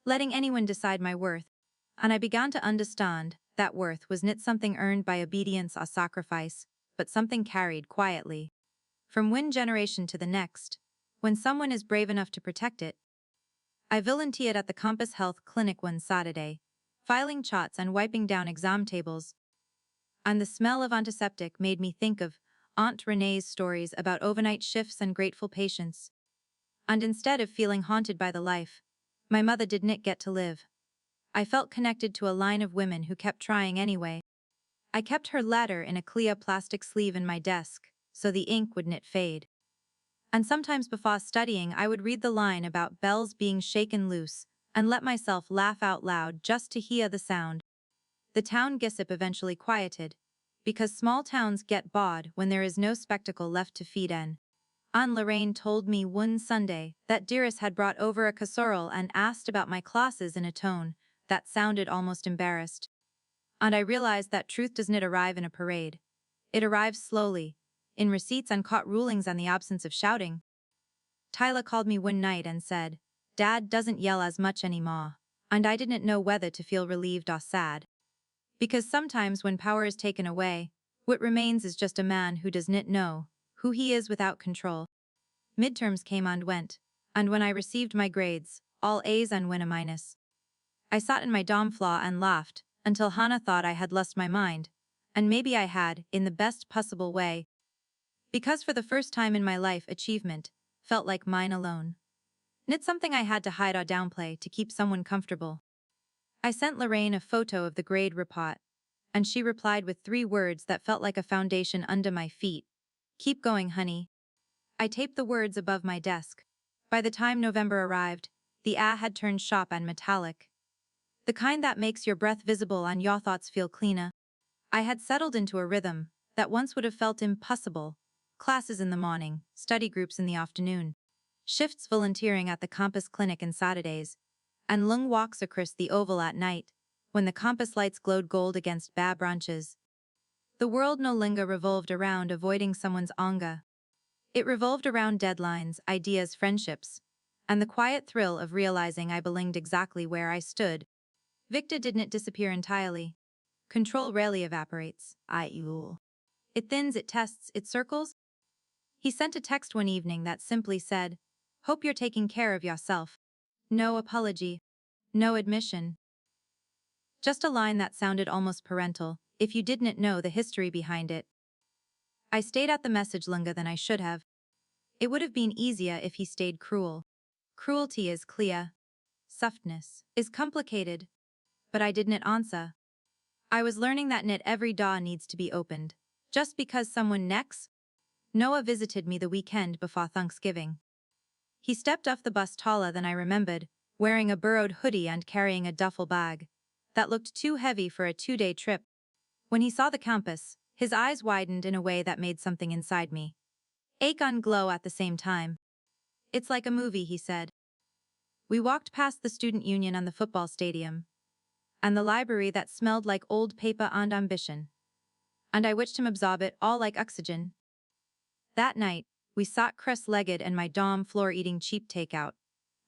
Letting anyone decide my worth, and I began to understand that worth was not something earned by obedience or sacrifice, but something carried quietly. From one generation to the next, when someone is brave enough to protect it. I volunteered at the Compass Health Clinic one Saturday, filing charts and wiping down exam tables. And the smell of antiseptic made me think of Aunt Renee's stories about overnight shifts and grateful patients. And instead of feeling haunted by the life my mother didn't get to live, I felt connected to a line of women who kept trying anyway. I kept her letter in a clear plastic sleeve in my desk, so the ink wouldn't fade. And sometimes before studying I would read the line about bells being shaken loose and let myself laugh out loud just to hear the sound. The town gossip eventually quieted, because small towns get bored when there is no spectacle left to feed in. Aunt Lorraine told me one Sunday that Dearest had brought over a casserole and asked about my classes in a tone that sounded almost embarrassed. And I realized that truth does not arrive in a parade. It arrives slowly, in receipts and court rulings and the absence of shouting. Tyler called me one night and said, "Dad doesn't yell as much anymore," and I didn't know whether to feel relieved or sad. Because sometimes when power is taken away, what remains is just a man who does not know who he is without control. Midterms came and went, and when I received my grades, all A's and one a minus, I sat in my dorm floor and laughed until Hannah thought I had lost my mind, and maybe I had, in the best possible way. Because for the first time in my life achievement felt like mine alone. Not something I had to hide or downplay to keep someone comfortable. I sent Lorraine a photo of the grade report, and she replied with 3 words that felt like a foundation under my feet. "Keep going, honey." I taped the words above my desk. By the time November arrived, the air had turned sharp and metallic. The kind that makes your breath visible and your thoughts feel cleaner. I had settled into a rhythm that once would have felt impossible. Classes in the morning, study groups in the afternoon, shifts volunteering at the Compass Clinic on Saturdays, and long walks across the oval at night, when the compass lights glowed gold against bare branches. The world no longer revolved around avoiding someone's anger. It revolved around deadlines, ideas, friendships, and the quiet thrill of realizing I belonged exactly where I stood. Victor didn't disappear entirely. Control rarely evaporates. It thins, it tests, it circles. He sent a text one evening that simply said, "Hope you're taking care of yourself." No apology. No admission. Just a line that sounded almost parental, if you didn't know the history behind it. I stayed at the message longer than I should have. It would have been easier if he stayed cruel. Cruelty is clear. Softness is complicated. but I didn't answer. I was learning that not every door needs to be opened. Just because someone next. Noah visited me the weekend before Thanksgiving. He stepped off the bus taller than I remembered, wearing a burrowed hoodie and carrying a duffel bag that looked too heavy for a 2-day trip. When he saw the campus, his eyes widened in a way that made something inside me ache and glow at the same time. It's like a movie, he said. We walked past the student union and the football stadium, and the library that smelled like old paper and ambition. And I watched him absorb it all like oxygen. That night, we sat cross-legged in my dorm floor eating cheap takeout,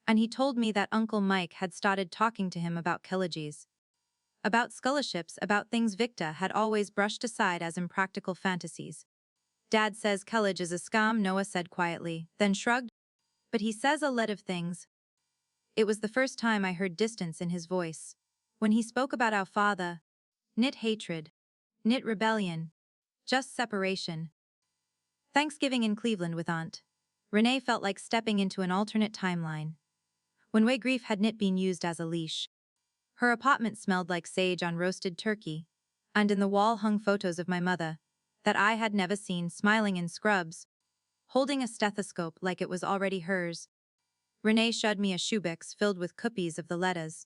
and he told me that Uncle Mike had started talking to him about colleges. About scholarships, about things Victor had always brushed aside as impractical fantasies. Dad says college is a scam, Noah said quietly, then shrugged. But he says a lot of things. It was the first time I heard distance in his voice. When he spoke about our father, knit hatred, knit rebellion, just separation. Thanksgiving in Cleveland with Aunt Renee felt like stepping into an alternate timeline, when way grief had knit been used as a leash. Her apartment smelled like sage on roasted turkey, and in the wall hung photos of my mother, that I had never seen, smiling in scrubs, holding a stethoscope like it was already hers. Renee showed me a shoebox filled with copies of the letters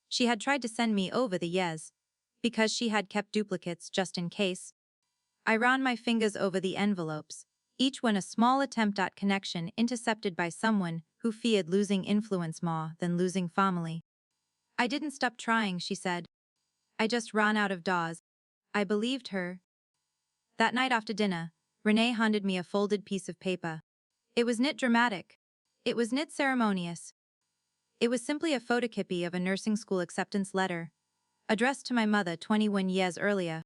she had tried to send me over the years, because she had kept duplicates just in case. I ran my fingers over the envelopes, each one a small attempt at connection intercepted by someone who feared losing influence more than losing family. I didn't stop trying, she said. I just ran out of doors. I believed her. That night after dinner, Renee handed me a folded piece of paper. It was knit dramatic. It was knit ceremonious. It was simply a photocopy of a nursing school acceptance letter, addressed to my mother 21 years earlier.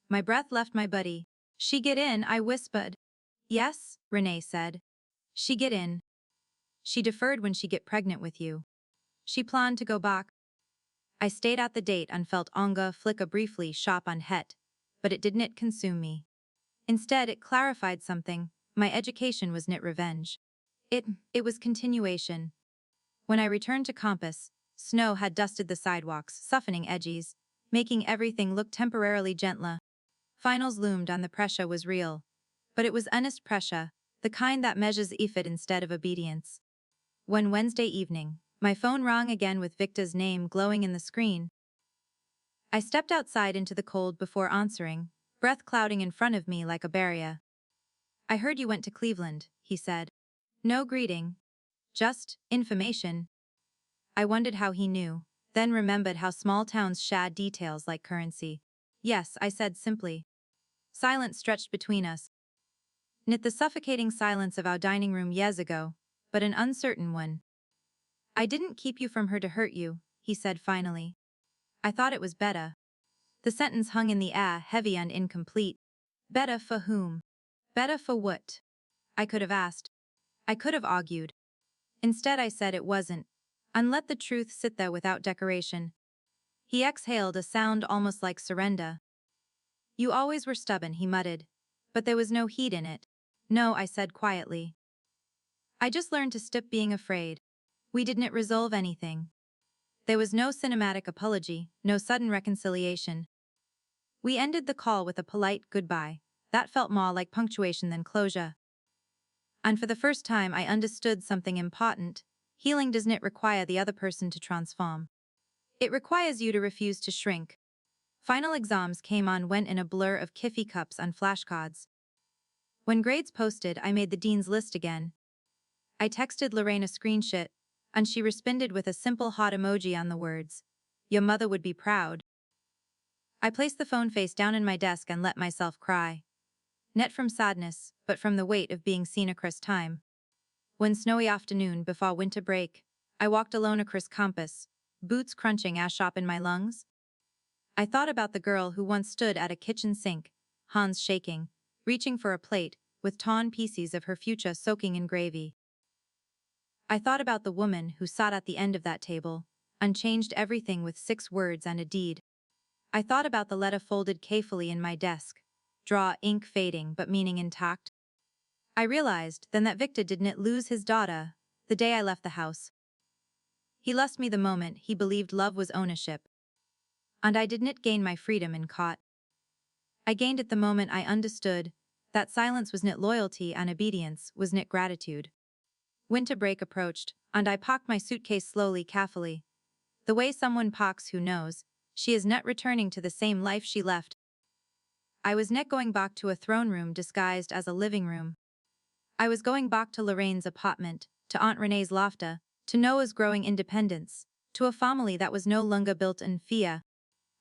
My breath left my body. She get in, I whispered. Yes, Renee said. She get in. She deferred when she get pregnant with you. She planned to go back. I stayed at the date and felt anger flicker briefly sharp on het, but it didn't consume me. Instead, it clarified something. My education was knit revenge. It was continuation. When I returned to campus, snow had dusted the sidewalks, softening edges, making everything look temporarily gentler. Finals loomed and the pressure was real. But it was honest pressure, the kind that measures effort instead of obedience. One Wednesday evening, my phone rang again with Victor's name glowing in the screen. I stepped outside into the cold before answering, breath clouding in front of me like a barrier. I heard you went to Cleveland, he said. No greeting. Just information. I wondered how he knew, then remembered how small towns shad details like currency. Yes, I said simply. Silence stretched between us. Knit the suffocating silence of our dining room years ago, but an uncertain one. I didn't keep you from her to hurt you, he said finally. I thought it was better. The sentence hung in the air, heavy and incomplete. Better for whom? Better for what? I could have asked. I could have argued. Instead I said it wasn't, and let the truth sit there without decoration. He exhaled a sound almost like surrender. You always were stubborn, he muttered, but there was no heat in it. No, I said quietly. I just learned to stop being afraid. We didn't resolve anything. There was no cinematic apology, no sudden reconciliation. We ended the call with a polite goodbye. That felt more like punctuation than closure. And for the first time I understood something important. Healing doesn't require the other person to transform. It requires you to refuse to shrink. Final exams came on went in a blur of Kiffy cups and flashcards. When grades posted, I made the dean's list again. I texted Lorraine a screenshot, and she responded with a simple heart emoji on the words, "Your mother would be proud." I placed the phone face down in my desk and let myself cry. Not from sadness, but from the weight of being seen across time. One snowy afternoon before winter break, I walked alone across campus, boots crunching ash up in my lungs. I thought about the girl who once stood at a kitchen sink, hands shaking, reaching for a plate, with torn pieces of her future soaking in gravy. I thought about the woman who sat at the end of that table, and changed everything with 6 words and a deed. I thought about the letter folded carefully in my desk, draw ink fading but meaning intact. I realized then that Victor didn't lose his daughter the day I left the house. He lost me the moment he believed love was ownership. And I didn't gain my freedom in caught. I gained it the moment I understood that silence was not loyalty and obedience was not gratitude. Winter break approached, and I packed my suitcase slowly, carefully. The way someone packs who knows she is not returning to the same life she left. I was not going back to a throne room disguised as a living room. I was going back to Lorraine's apartment, to Aunt Renee's laughter, to Noah's growing independence, to a family that was no longer built in fear.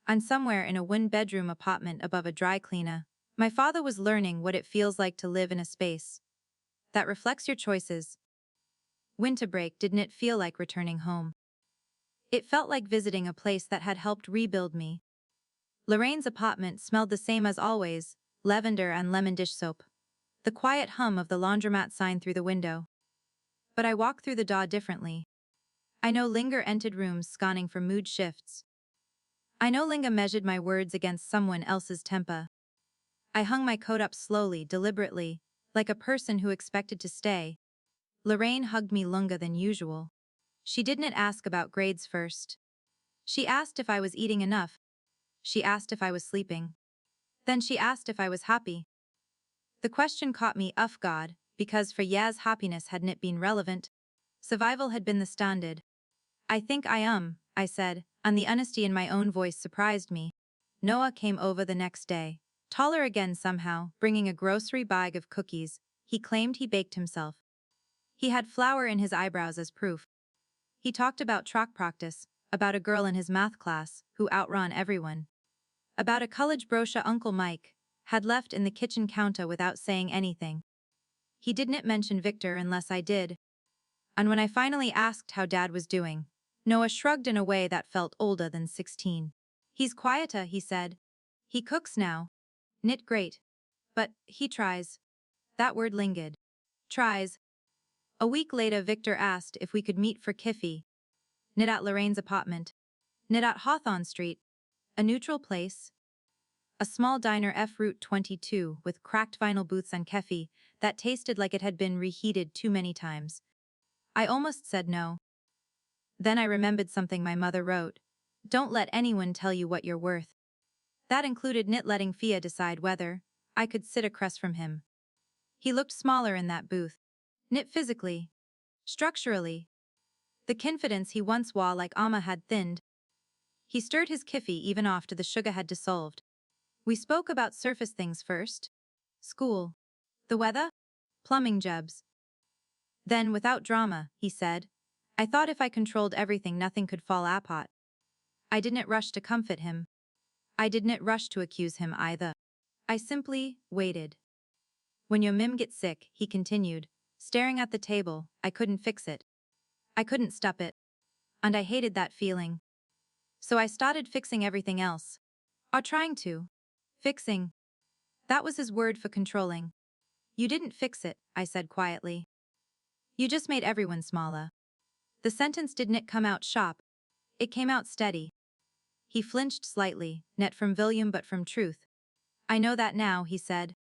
And somewhere in a one-bedroom apartment above a dry cleaner, my father was learning what it feels like to live in a space that reflects your choices. Winter break didn't feel like returning home. It felt like visiting a place that had helped rebuild me. Lorraine's apartment smelled the same as always, lavender and lemon dish soap. The quiet hum of the laundromat sign through the window. But I walked through the door differently. I no longer entered rooms scanning for mood shifts. I no longer measured my words against someone else's temper. I hung my coat up slowly, deliberately, like a person who expected to stay. Lorraine hugged me longer than usual. She didn't ask about grades first. She asked if I was eating enough. She asked if I was sleeping. Then she asked if I was happy. The question caught me off guard, because for years happiness hadn't been relevant. Survival had been the standard. I think I am, I said, and the honesty in my own voice surprised me. Noah came over the next day, taller again somehow, bringing a grocery bag of cookies. He claimed he baked himself. He had flour in his eyebrows as proof. He talked about track practice, about a girl in his math class who outran everyone, about a college brochure Uncle Mike had left in the kitchen counter without saying anything. He didn't mention Victor unless I did. And when I finally asked how Dad was doing, Noah shrugged in a way that felt older than 16. He's quieter, he said. He cooks now. Knit great. But he tries. That word lingered. Tries. A week later Victor asked if we could meet for Kiffy. Knit at Lorraine's apartment. Knit at Hawthorne Street. A neutral place. A small diner F Route 22 with cracked vinyl booths and keffi that tasted like it had been reheated too many times. I almost said no. Then I remembered something my mother wrote. Don't let anyone tell you what you're worth. That included not letting Fia decide whether I could sit across from him. He looked smaller in that booth. Knit physically. Structurally. The confidence he once wore like Amma had thinned. He stirred his keffi even after the sugar had dissolved. We spoke about surface things first. School. The weather. Plumbing jobs. Then, without drama, he said, I thought if I controlled everything nothing could fall apart. I didn't rush to comfort him. I didn't rush to accuse him either. I simply waited. When your mim gets sick, he continued, staring at the table, I couldn't fix it. I couldn't stop it. And I hated that feeling. So I started fixing everything else. Or trying to. Fixing. That was his word for controlling. You didn't fix it, I said quietly. You just made everyone smaller. The sentence didn't come out sharp. It came out steady. He flinched slightly, not from volume but from truth. I know that now, he said.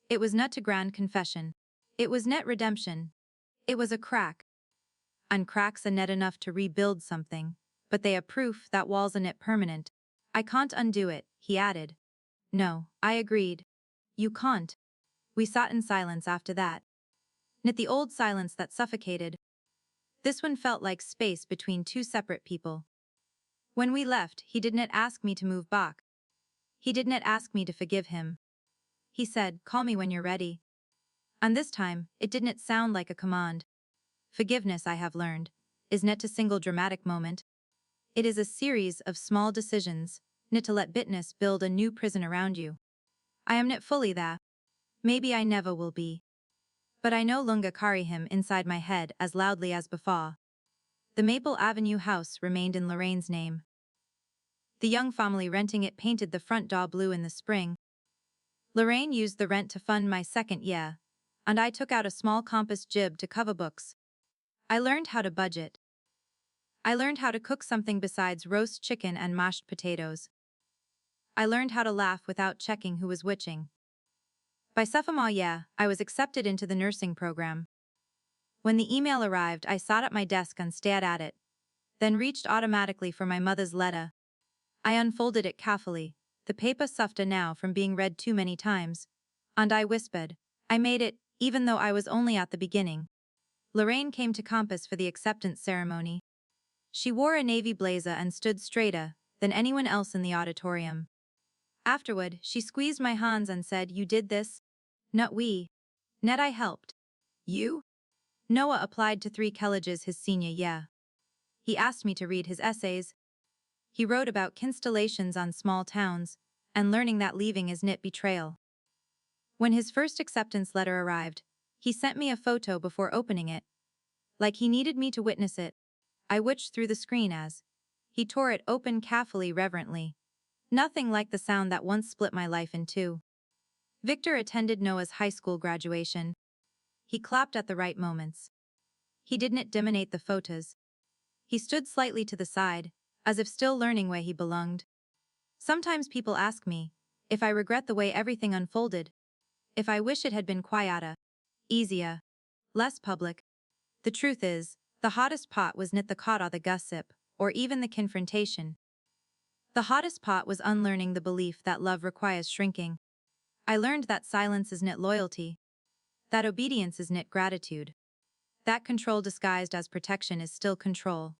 It was not a grand confession. It was net redemption. It was a crack. And cracks are net enough to rebuild something, but they are proof that walls are net permanent. I can't undo it, he added. No, I agreed. You can't. We sat in silence after that. Knit the old silence that suffocated. This one felt like space between two separate people. When we left, he didn't ask me to move back. He didn't ask me to forgive him. He said, call me when you're ready. And this time, it didn't sound like a command. Forgiveness, I have learned, is not a single dramatic moment. It is a series of small decisions, not to let bitterness build a new prison around you. I am not fully there. Maybe I never will be. But I no longer carry him inside my head as loudly as before. The Maple Avenue house remained in Lorraine's name. The young family renting it painted the front door blue in the spring. Lorraine used the rent to fund my second year, and I took out a small compass jib to cover books. I learned how to budget. I learned how to cook something besides roast chicken and mashed potatoes. I learned how to laugh without checking who was whiching. By sophomore year, I was accepted into the nursing program. When the email arrived, I sat at my desk and stared at it, then reached automatically for my mother's letter. I unfolded it carefully, the paper suffered now from being read too many times. And I whispered, I made it, even though I was only at the beginning. Lorraine came to campus for the acceptance ceremony. She wore a navy blazer and stood straighter than anyone else in the auditorium. Afterward, she squeezed my hands and said, You did this? Not we. Ned, I helped. You? Noah applied to 3 colleges his senior year. He asked me to read his essays. He wrote about constellations on small towns, and learning that leaving is not betrayal. When his first acceptance letter arrived, he sent me a photo before opening it. Like he needed me to witness it. I watched through the screen as he tore it open carefully, reverently. Nothing like the sound that once split my life in two. Victor attended Noah's high school graduation. He clapped at the right moments. He didn't diminiate the photos. He stood slightly to the side, as if still learning where he belonged. Sometimes people ask me if I regret the way everything unfolded, if I wish it had been quieter, easier, less public. The truth is, the hardest part was not the caught or the gossip, or even the confrontation. The hardest part was unlearning the belief that love requires shrinking. I learned that silence is not loyalty, that obedience is not gratitude, that control disguised as protection is still control.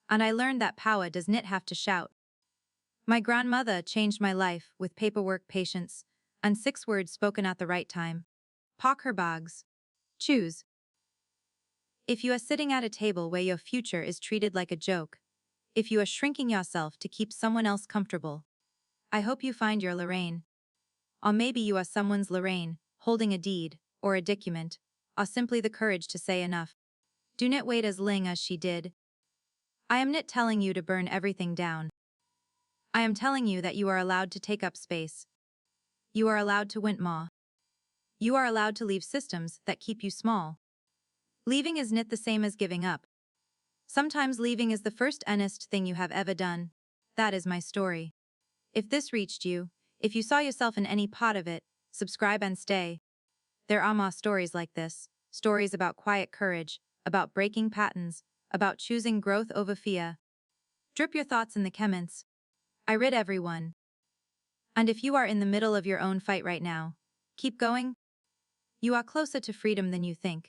And I learned that power does not have to shout. My grandmother changed my life with paperwork, patience, and 6 words spoken at the right time. Pack her bags. Choose. If you are sitting at a table where your future is treated like a joke, if you are shrinking yourself to keep someone else comfortable, I hope you find your Lorraine. Or maybe you are someone's Lorraine, holding a deed, or a document, or simply the courage to say enough. Do not wait as long as she did. I am not telling you to burn everything down. I am telling you that you are allowed to take up space. You are allowed to want more. You are allowed to leave systems that keep you small. Leaving is not the same as giving up. Sometimes leaving is the first honest thing you have ever done. That is my story. If this reached you, if you saw yourself in any part of it, subscribe and stay. There are more stories like this, stories about quiet courage, about breaking patterns, about choosing growth over fear. Drip your thoughts in the comments. I read everyone. And if you are in the middle of your own fight right now, keep going. You are closer to freedom than you think.